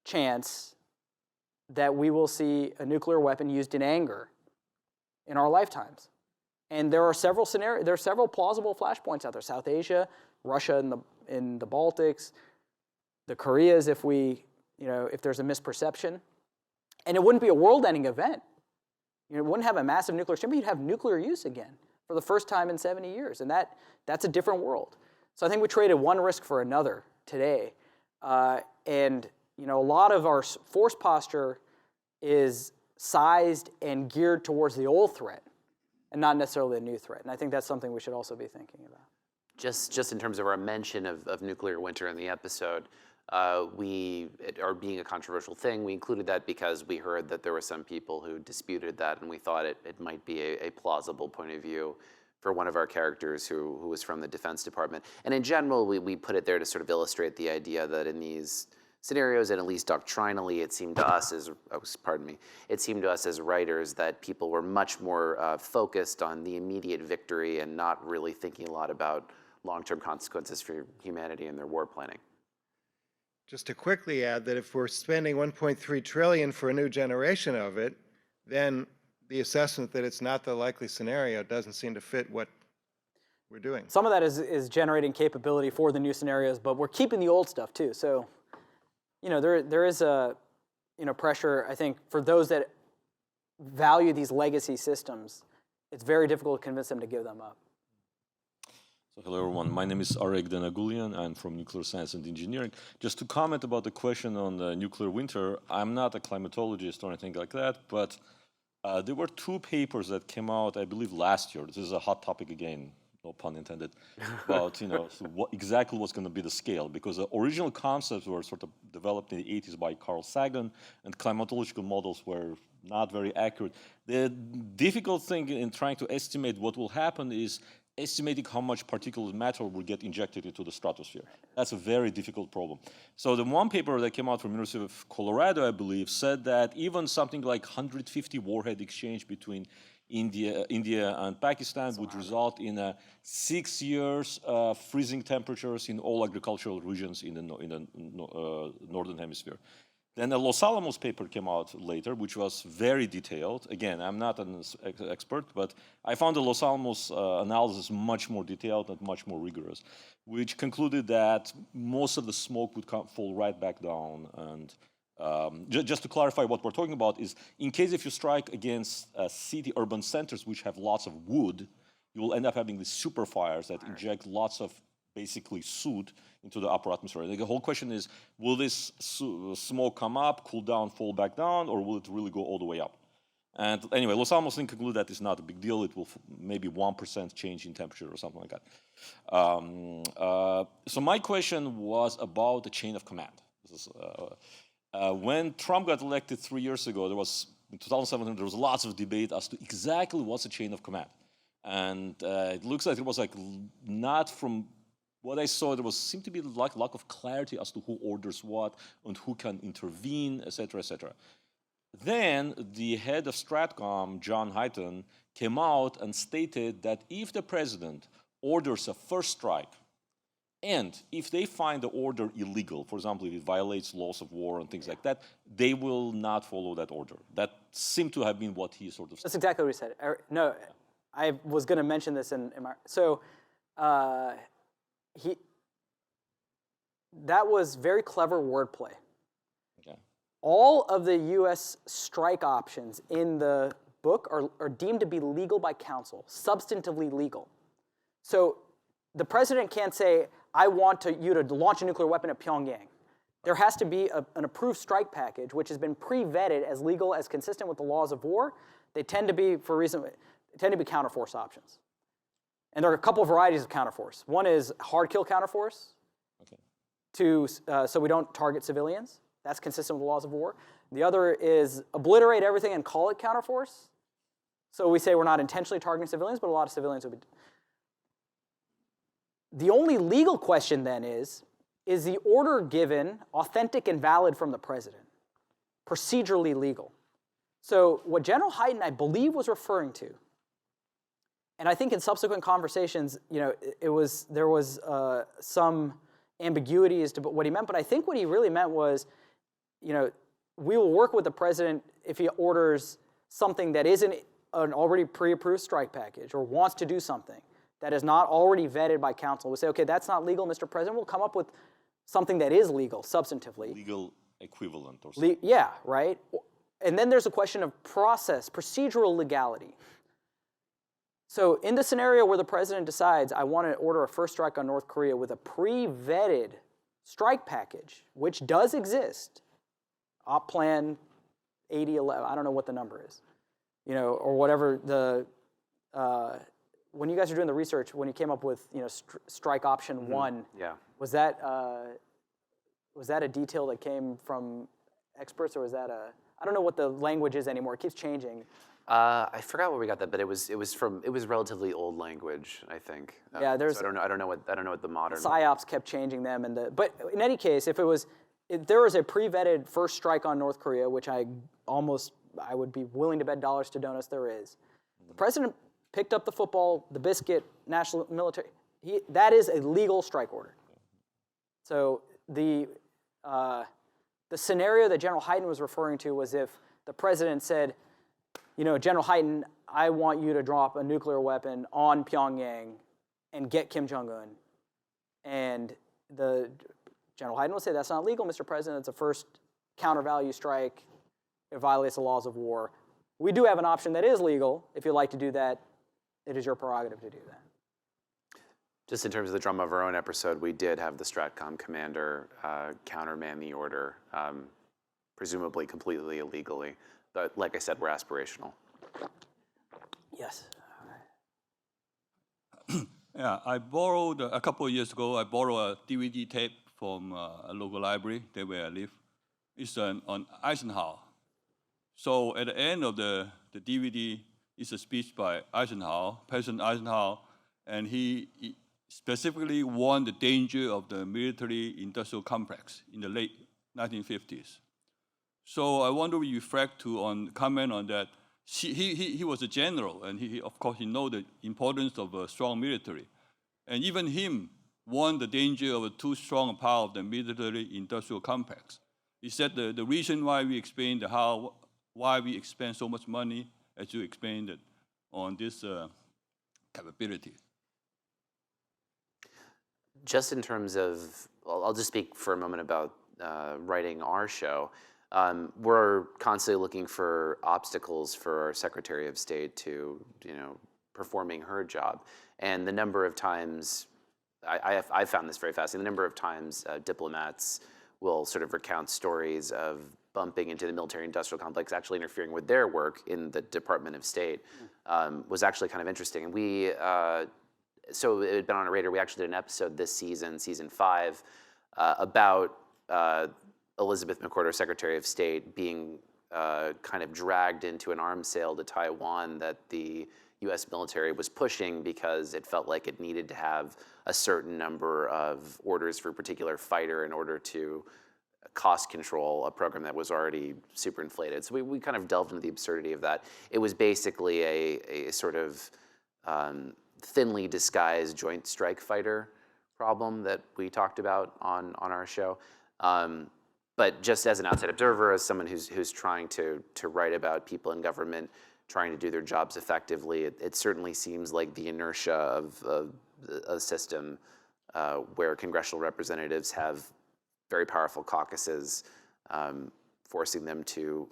chance that we will see a nuclear weapon used in anger in our lifetimes. And there are several plausible flashpoints out there: South Asia, Russia in the Baltics, the Koreas if there's a misperception. And it wouldn't be a world-ending event. It wouldn't have a massive nuclear exchange, but you'd have nuclear use again for the first time in 70 years. And that's a different world. So I think we traded one risk for another today. And a lot of our force posture is sized and geared towards the old threat and not necessarily a new threat. And I think that's something we should also be thinking about. Just in terms of our mention of nuclear winter in the episode, are being a controversial thing, we included that because we heard that there were some people who disputed that, and we thought it might be a plausible point of view for one of our characters who was from the Defense Department. And in general, we put it there to sort of illustrate the idea that in these scenarios, and at least doctrinally, it seemed to us as writers that people were much more focused on the immediate victory and not really thinking a lot about long-term consequences for humanity and their war planning. Just to quickly add that if we're spending $1.3 trillion for a new generation of it, then the assessment that it's not the likely scenario doesn't seem to fit what we're doing. Some of that is generating capability for the new scenarios, but we're keeping the old stuff too. So, there is a pressure, I think, for those that value these legacy systems. It's very difficult to convince them to give them up. So hello everyone, my name is Arek Denagulian, I'm from Nuclear Science and Engineering. Just to comment about the question on the nuclear winter, I'm not a climatologist or anything like that, but there were two papers that came out, I believe, last year. This is a hot topic again, no pun intended, about so exactly what's going to be the scale, because the original concepts were sort of developed in the 80s by Carl Sagan, and climatological models were not very accurate. The difficult thing in trying to estimate what will happen is estimating how much particulate matter will get injected into the stratosphere. That's a very difficult problem. So the one paper that came out from University of Colorado, I believe, said that even something like 150 warhead exchange between India and Pakistan would result in 6 years freezing temperatures in all agricultural regions in the northern hemisphere. Then a Los Alamos paper came out later, which was very detailed. Again, I'm not an expert, but I found the Los Alamos analysis much more detailed and much more rigorous, which concluded that most of the smoke would fall right back down, and Just to clarify what we're talking about is, in case if you strike against city urban centers which have lots of wood, you will end up having these super fires that inject lots of basically soot into the upper atmosphere. The whole question is, will this smoke come up, cool down, fall back down, or will it really go all the way up? And anyway, Los Alamos concluded that is not a big deal. It will maybe 1% change in temperature or something like that. So my question was about the chain of command. This is, when Trump got elected 3 years ago, in 2017, there was lots of debate as to exactly what's the chain of command. And it looks like it was not from what I saw, there seemed to be lack of clarity as to who orders what and who can intervene, et cetera, et cetera. Then the head of Stratcom, John Hyten, came out and stated that if the president orders a first strike, and if they find the order illegal, for example, if it violates laws of war and things like that, they will not follow that order. That seemed to have been what he sort of said. That's exactly what he said. No, I was going to mention this in my... So that was very clever wordplay. Okay. All of the U.S. strike options in the book are deemed to be legal by counsel, substantively legal. So the president can't say, I want you to launch a nuclear weapon at Pyongyang. There has to be an approved strike package, which has been pre-vetted as legal, as consistent with the laws of war. They tend to be, counterforce options. And there are a couple of varieties of counterforce. One is hard kill counterforce, so we don't target civilians. That's consistent with the laws of war. The other is obliterate everything and call it counterforce. So we say we're not intentionally targeting civilians, but a lot of civilians would be. The only legal question then is the order given authentic and valid from the president? Procedurally legal. So what General Hyten, I believe, was referring to, and I think in subsequent conversations, there was some ambiguity as to what he meant, but I think what he really meant was, we will work with the president if he orders something that isn't an already pre-approved strike package or wants to do something that is not already vetted by counsel. We say, okay, that's not legal, Mr. President. We'll come up with something that is legal, substantively. Legal equivalent or something. Yeah, right? And then there's a question of process, procedural legality. So in the scenario where the president decides, I want to order a first strike on North Korea with a pre-vetted strike package, which does exist, Op Plan 8011, I don't know what the number is, or whatever the, when you guys are doing the research, when you came up with, strike option 1, Yeah. was that a detail that came from experts, or was that I don't know what the language is anymore. It keeps changing. I forgot where we got that, but it was relatively old language, I think. Yeah, there's. So I don't know what the modern. PSYOPs kept changing them, but in any case, if there was a pre-vetted first strike on North Korea, which I would be willing to bet dollars to donuts there is, the president picked up the football, the biscuit, national military. That is a legal strike order. So the scenario that General Hyten was referring to was if the president said, General Hyten, I want you to drop a nuclear weapon on Pyongyang and get Kim Jong-un. And the General Hyten would say, that's not legal, Mr. President. It's a first counter-value strike. It violates the laws of war. We do have an option that is legal. If you'd like to do that, it is your prerogative to do that. Just in terms of the Drama of Our Own episode, we did have the Stratcom commander countermand the order, presumably completely illegally. But like I said, we're aspirational. Yes. Yeah, I borrowed, a couple of years ago, I borrowed a DVD tape from a local library, there where I live. It's on Eisenhower. So at the end of the DVD is a speech by Eisenhower, President Eisenhower, and he specifically warned the danger of the military-industrial complex in the late 1950s. So I want to reflect comment on that. He was a general, and of course he knows the importance of a strong military. And even him warned the danger of a too strong a power of the military-industrial complex. He said the reason why we explained why we expend so much money, as you explained it, on this capability. Just in terms of, I'll just speak for a moment about writing our show. We're constantly looking for obstacles for our Secretary of State to, performing her job. And the number of times, I found this very fascinating, the number of times diplomats will sort of recount stories of bumping into the military-industrial complex, actually interfering with their work in the Department of State, was actually kind of interesting. And we, so it had been on a radar, we actually did an episode this season, season 5, about Elizabeth McWhorter, Secretary of State, being kind of dragged into an arms sale to Taiwan that the US military was pushing because it felt like it needed to have a certain number of orders for a particular fighter in order to cost control a program that was already super inflated. So we kind of delved into the absurdity of that. It was basically a sort of thinly disguised joint strike fighter problem that we talked about on our show. But just as an outside observer, as someone who's trying to write about people in government trying to do their jobs effectively, it certainly seems like the inertia of a system where congressional representatives have very powerful caucuses, forcing them to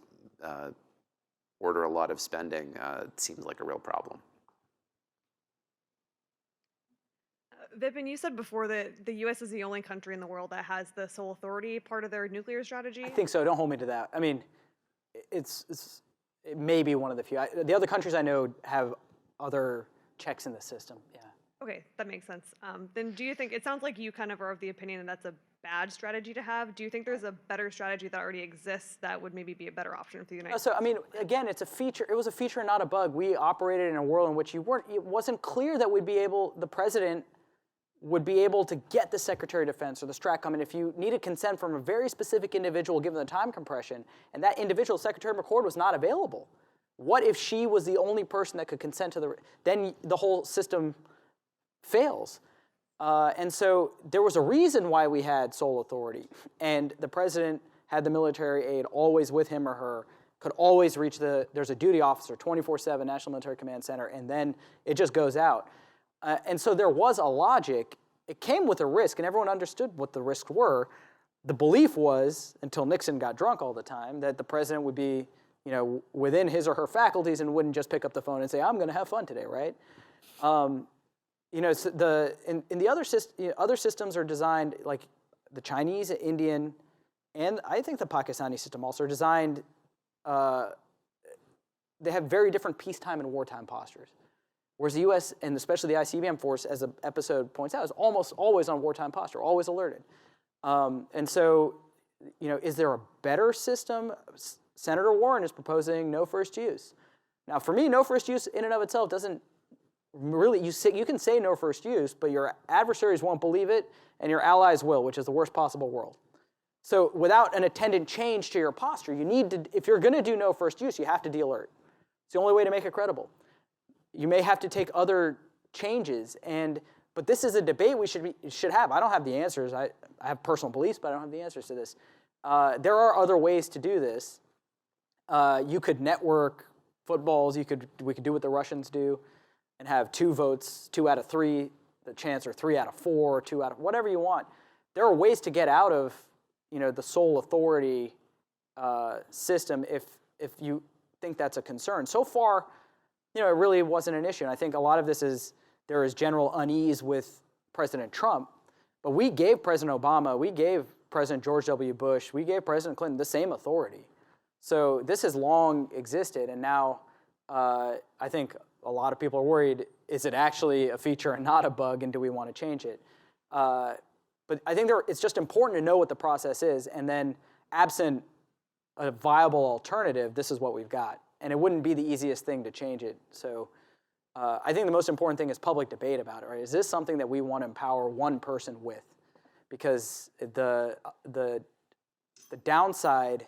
order a lot of spending, seems like a real problem. Vipin, you said before that the U.S. is the only country in the world that has the sole authority part of their nuclear strategy. I think so. Don't hold me to that. I mean, it may be one of the few. The other countries I know have other checks in the system. Yeah. Okay, that makes sense. Then do you think, it sounds like you kind of are of the opinion that that's a bad strategy to have. Do you think there's a better strategy that already exists that would maybe be a better option for the United States? So, I mean, again, it's a feature. It was a feature, not a bug. We operated in a world in which it wasn't clear that the president would be able to get the Secretary of Defense or the STRATCOM, and if you needed consent from a very specific individual given the time compression, and that individual, Secretary McCord, was not available, what if she was the only person that could consent to then the whole system fails. And so there was a reason why we had sole authority, and the president had the military aid always with him or her, could always reach there's a duty officer, 24/7 National Military Command Center, and then it just goes out. And so there was a logic. It came with a risk, and everyone understood what the risks were. The belief was, until Nixon got drunk all the time, that the president would be, within his or her faculties and wouldn't just pick up the phone and say, "I'm going to have fun today," right? So in the other systems are designed, like the Chinese, Indian, and I think the Pakistani system also are designed. They have very different peacetime and wartime postures. Whereas the U.S., and especially the ICBM force, as the episode points out, is almost always on wartime posture, always alerted. And so, is there a better system? Senator Warren is proposing no first use. Now, for me, no first use in and of itself doesn't really, you can say no first use, but your adversaries won't believe it, and your allies will, which is the worst possible world. So without an attendant change to your posture, you need to, if you're going to do no first use, you have to de-alert. It's the only way to make it credible. You may have to take other changes, but this is a debate we should have. I don't have the answers. I have personal beliefs, but I don't have the answers to this. There are other ways to do this. You could network footballs. We could do what the Russians do and have 2 votes, 2 out of 3, the chance, or 3 out of 4, 2 out of whatever you want. There are ways to get out of the sole authority system if you think that's a concern. So far, it really wasn't an issue. And I think a lot of this is there is general unease with President Trump, but we gave President Obama, we gave President George W. Bush, we gave President Clinton the same authority. So this has long existed, and now I think a lot of people are worried, is it actually a feature and not a bug, and do we want to change it? But I think it's just important to know what the process is, and then absent a viable alternative, this is what we've got. And it wouldn't be the easiest thing to change it. So I think the most important thing is public debate about it, right? Is this something that we want to empower one person with? Because the downside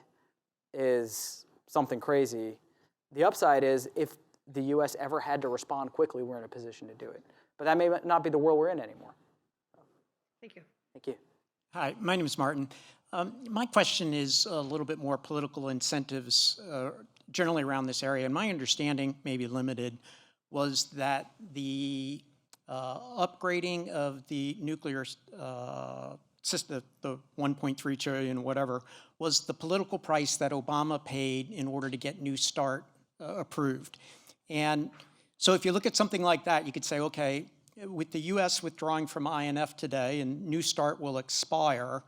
is something crazy. The upside is if the U.S. ever had to respond quickly, we're in a position to do it. But that may not be the world we're in anymore. Thank you. Thank you. Hi, my name is Martin. My question is a little bit more political incentives generally around this area. And my understanding, maybe limited, was that the upgrading of the nuclear the 1.3 trillion, whatever, was the political price that Obama paid in order to get New START approved. And so if you look at something like that, you could say, okay, with the US withdrawing from INF today and New START will expire,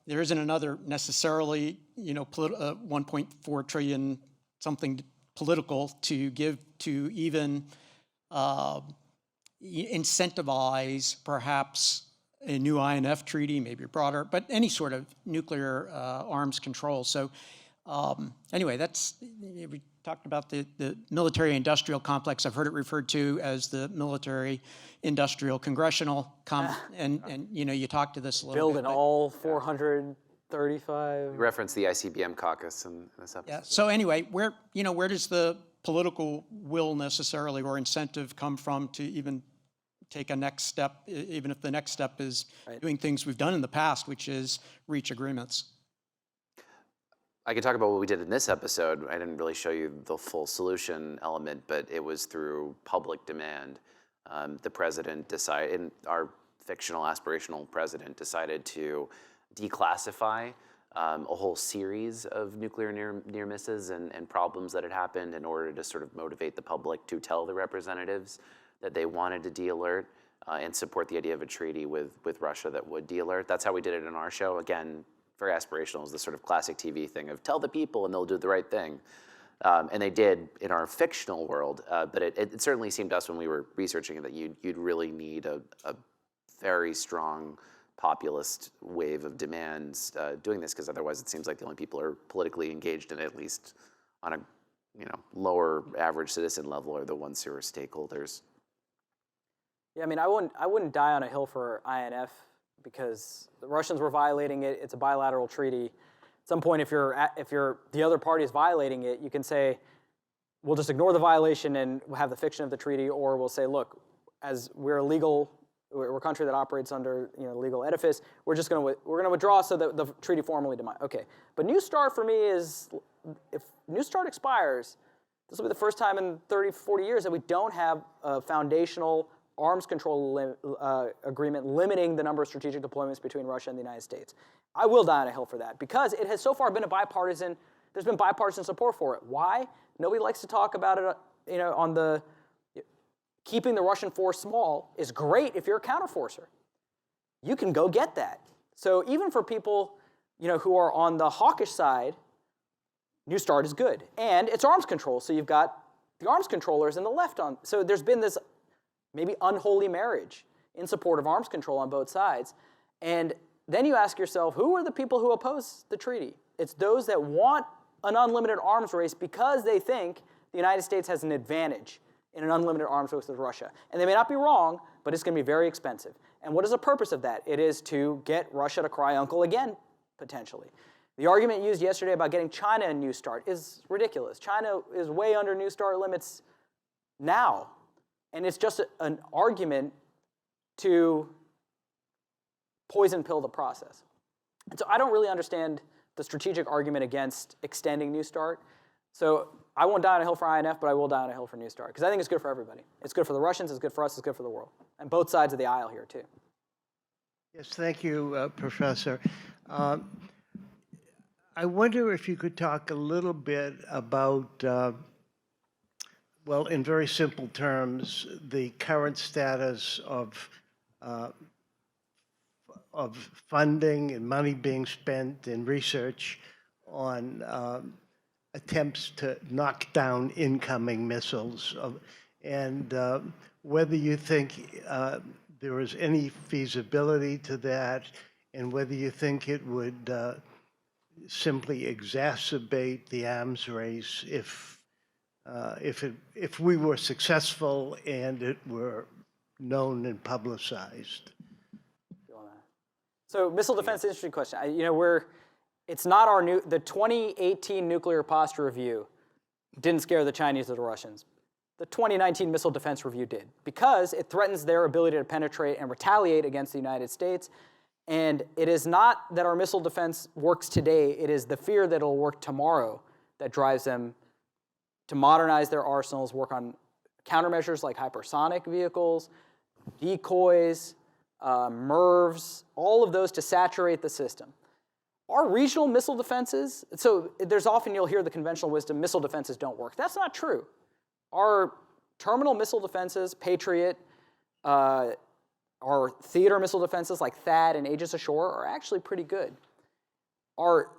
there isn't another necessarily, 1.4 trillion something political to give to even incentivize perhaps a new INF treaty, maybe broader, but any sort of nuclear arms control. So anyway, we talked about the military-industrial complex. I've heard it referred to as the military-industrial congressional and you talked to this a little bit. Build in all 435. We referenced the ICBM caucus in this episode. Yeah. So anyway, where does the political will necessarily or incentive come from to even take a next step, even if the next step is doing things we've done in the past, which is reach agreements? I could talk about what we did in this episode. I didn't really show you the full solution element, but it was through public demand. The president decided, our fictional aspirational president decided to declassify a whole series of nuclear near misses and problems that had happened in order to sort of motivate the public to tell the representatives that they wanted to de-alert and support the idea of a treaty with Russia that would de-alert. That's how we did it in our show. Again, very aspirational. It was the sort of classic TV thing of tell the people and they'll do the right thing. And they did in our fictional world, but it certainly seemed to us when we were researching it that you'd really need a very strong populist wave of demands doing this, because otherwise it seems like the only people who are politically engaged in it, at least on a lower average citizen level, are the ones who are stakeholders. Yeah, I mean, I wouldn't die on a hill for INF because the Russians were violating it. It's a bilateral treaty. At some point, if the other party is violating it, you can say, we'll just ignore the violation and we'll have the fiction of the treaty, or we'll say, look, as we're a country that operates under legal edifice, we're going to withdraw so that the treaty formally demise. Okay, but New START for me is, if New START expires, this will be the first time in 30, 40 years that we don't have a foundational arms control agreement limiting the number of strategic deployments between Russia and the United States. I will die on a hill for that because it has so far been there's been bipartisan support for it. Why? Nobody likes to talk about it, on the, keeping the Russian force small is great if you're a counterforcer. You can go get that. So even for people, who are on the hawkish side, New START is good. And it's arms control, so you've got the arms controllers and the left on. So there's been this maybe unholy marriage in support of arms control on both sides. And then you ask yourself, who are the people who oppose the treaty? It's those that want an unlimited arms race because they think the United States has an advantage in an unlimited arms race with Russia. And they may not be wrong, but it's going to be very expensive. And what is the purpose of that? It is to get Russia to cry uncle again, potentially. The argument used yesterday about getting China a New START is ridiculous. China is way under New START limits now. And it's just an argument to poison pill the process. And so I don't really understand the strategic argument against extending New START. So I won't die on a hill for INF, but I will die on a hill for New START, because I think it's good for everybody. It's good for the Russians, it's good for us, it's good for the world. And both sides of the aisle here, too. Yes, thank you, Professor. I wonder if you could talk a little bit about, well, in very simple terms, the current status of funding and money being spent in research on attempts to knock down incoming missiles, and whether you think there is any feasibility to that, and whether you think it would simply exacerbate the arms race if we were successful and it were known and publicized. So missile defense, interesting question. It's not the 2018 nuclear posture review didn't scare the Chinese or the Russians. The 2019 missile defense review did, because it threatens their ability to penetrate and retaliate against the United States. And it is not that our missile defense works today, it is the fear that it'll work tomorrow that drives them to modernize their arsenals, work on countermeasures like hypersonic vehicles, decoys, MIRVs, all of those to saturate the system. Our regional missile defenses, so there's often you'll hear the conventional wisdom, missile defenses don't work. That's not true. Our terminal missile defenses, Patriot, our theater missile defenses like THAAD and Aegis Ashore are actually pretty good. Our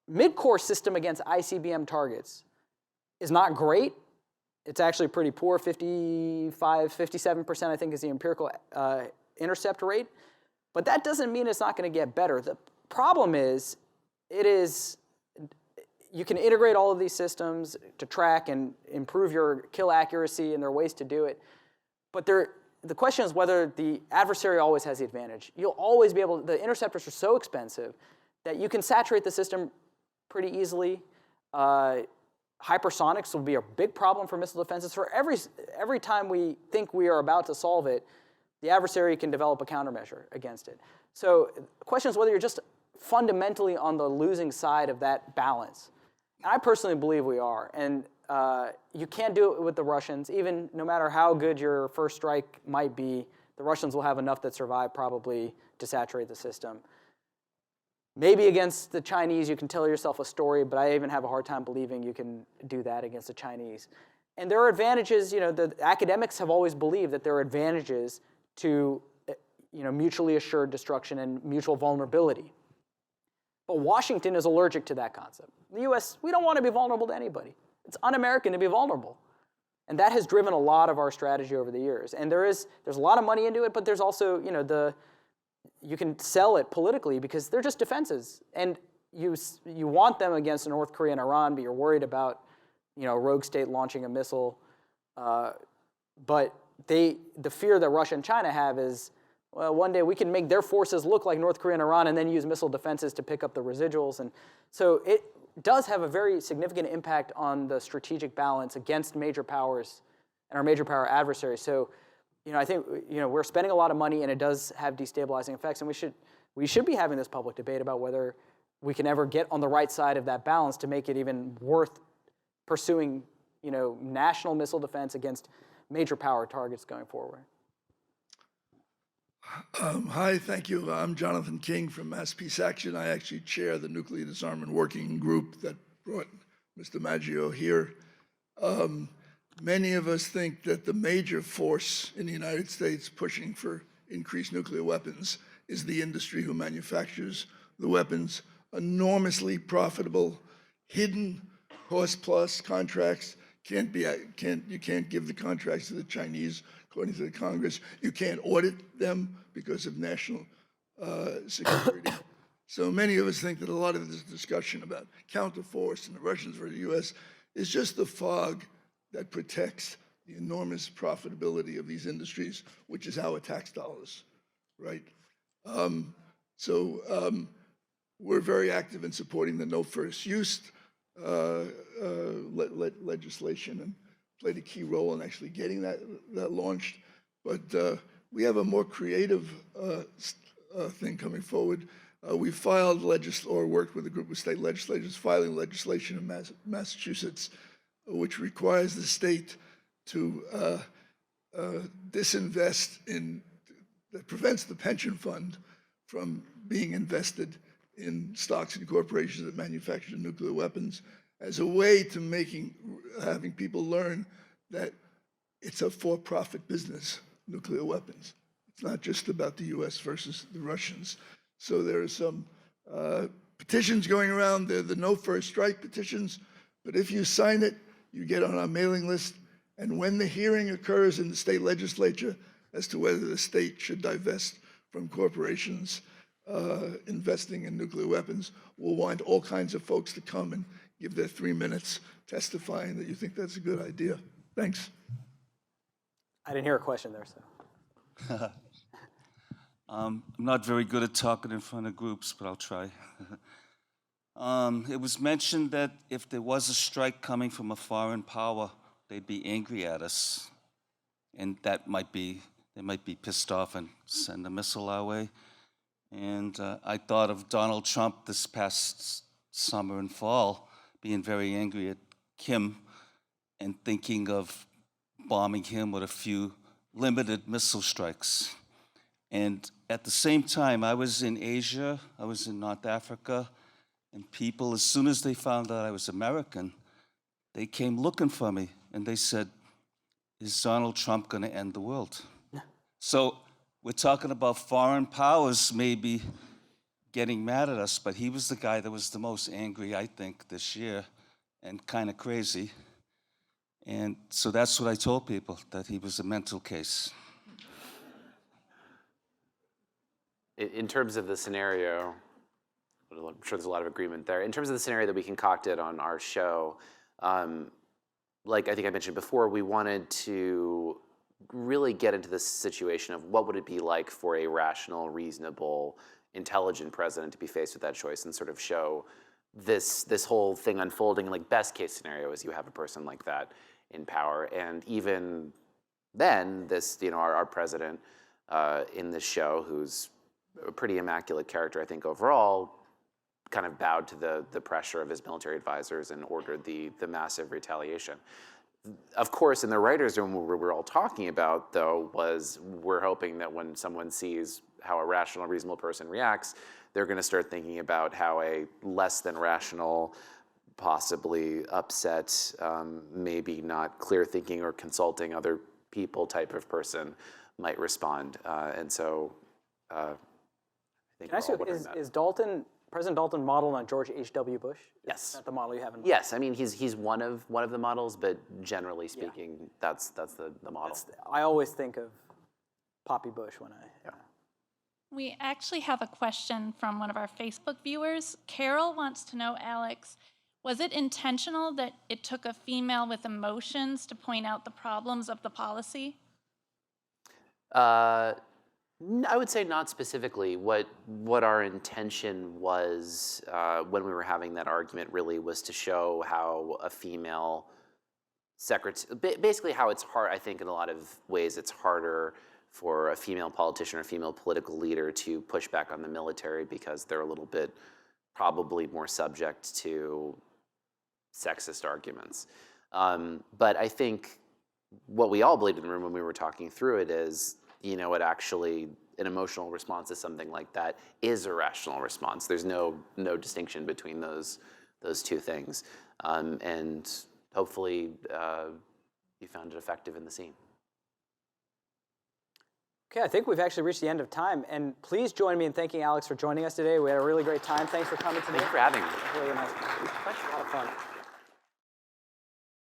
mid-course system against ICBM targets is not great. It's actually pretty poor, 57% I think is the empirical intercept rate. But that doesn't mean it's not going to get better. The problem is, you can integrate all of these systems to track and improve your kill accuracy, and there are ways to do it. But the question is whether the adversary always has the advantage. You'll always be able, the interceptors are so expensive that you can saturate the system pretty easily. Hypersonics will be a big problem for missile defenses. For every time we think we are about to solve it, the adversary can develop a countermeasure against it. So the question is whether you're just fundamentally on the losing side of that balance. And I personally believe we are. And you can't do it with the Russians. Even no matter how good your first strike might be, the Russians will have enough that survive probably to saturate the system. Maybe against the Chinese, you can tell yourself a story, but I even have a hard time believing you can do that against the Chinese. And there are advantages, the academics have always believed that there are advantages to mutually assured destruction and mutual vulnerability. But Washington is allergic to that concept. In the US, we don't want to be vulnerable to anybody. It's un-American to be vulnerable. And that has driven a lot of our strategy over the years. And there's a lot of money into it, but there's also, you can sell it politically because they're just defenses. And you want them against North Korea and Iran, but you're worried about a rogue state launching a missile. But the fear that Russia and China have is, well, one day we can make their forces look like North Korea and Iran and then use missile defenses to pick up the residuals. And so it does have a very significant impact on the strategic balance against major powers and our major power adversaries. So I think we're spending a lot of money, and it does have destabilizing effects. And we should be having this public debate about whether we can ever get on the right side of that balance to make it even worth pursuing, national missile defense against major power targets going forward. Hi, thank you. I'm Jonathan King from Mass Peace Action. I actually chair the Nuclear Disarmament Working Group that brought Mr. Maggio here. Many of us think that the major force in the United States pushing for increased nuclear weapons is the industry who manufactures the weapons. Enormously profitable, hidden cost-plus contracts. You can't give the contracts to the Chinese, according to the Congress. You can't audit them because of national security. So many of us think that a lot of this discussion about counterforce and the Russians versus the US is just the fog that protects the enormous profitability of these industries, which is our tax dollars, right? We're very active in supporting the no first use legislation and played a key role in actually getting that launched. But we have a more creative thing coming forward. We filed worked with a group of state legislators filing legislation in Massachusetts, which requires the state to disinvest that prevents the pension fund from being invested in stocks and corporations that manufacture nuclear weapons as a way to having people learn that it's a for-profit business, nuclear weapons. It's not just about the US versus the Russians. So there are some petitions going around, they're the no first strike petitions, but if you sign it, you get on our mailing list, and when the hearing occurs in the state legislature as to whether the state should divest from corporations investing in nuclear weapons, we'll want all kinds of folks to come and give their 3 minutes testifying that you think that's a good idea. Thanks. I didn't hear a question there, so. I'm not very good at talking in front of groups, but I'll try. It was mentioned that if there was a strike coming from a foreign power, they'd be angry at us, and they might be pissed off and send a missile our way. And I thought of Donald Trump this past summer and fall being very angry at Kim and thinking of bombing him with a few limited missile strikes. And at the same time, I was in Asia, I was in North Africa, and people, as soon as they found out I was American, they came looking for me, and they said, is Donald Trump going to end the world? So we're talking about foreign powers maybe getting mad at us, but he was the guy that was the most angry, I think, this year, and kind of crazy. And so that's what I told people, that he was a mental case. In terms of the scenario, I'm sure there's a lot of agreement there. In terms of the scenario that we concocted on our show, like I think I mentioned before, we wanted to really get into this situation of what would it be like for a rational, reasonable, intelligent president to be faced with that choice, and sort of show this whole thing unfolding. Like, best case scenario is you have a person like that in power, and even then, this, you know, our president in this show, who's a pretty immaculate character, I think overall, kind of bowed to the pressure of his military advisors and ordered the massive retaliation. Of course, in the writer's room, what we're all talking about, though, was we're hoping that when someone sees how a rational, reasonable person reacts, they're going to start thinking about how a less than rational, possibly upset, maybe not clear thinking or consulting other people type of person might respond. And so I think Can I ask you, is President Dalton modeled on George H.W. Bush? Yes. Is that the model you have in mind? Yes, I mean he's one of the models, but generally speaking, that's the model. I always think of Poppy Bush when I. We actually have a question from one of our Facebook viewers. Carol wants to know, Alex, was it intentional that it took a female with emotions to point out the problems of the policy? I would say not specifically. What our intention was when we were having that argument really was to show how a female secretary, basically how it's hard, I think in a lot of ways it's harder for a female politician or a female political leader to push back on the military because they're a little bit probably more subject to sexist arguments. But I think what we all believed in the room when we were talking through it is, you know, it actually, an emotional response to something like that is a rational response. There's no distinction between those two things. And hopefully you found it effective in the scene. Okay, I think we've actually reached the end of time. And please join me in thanking Alex for joining us today. We had a really great time. Thanks for coming today. Thank you for having me. Really nice. A lot of fun.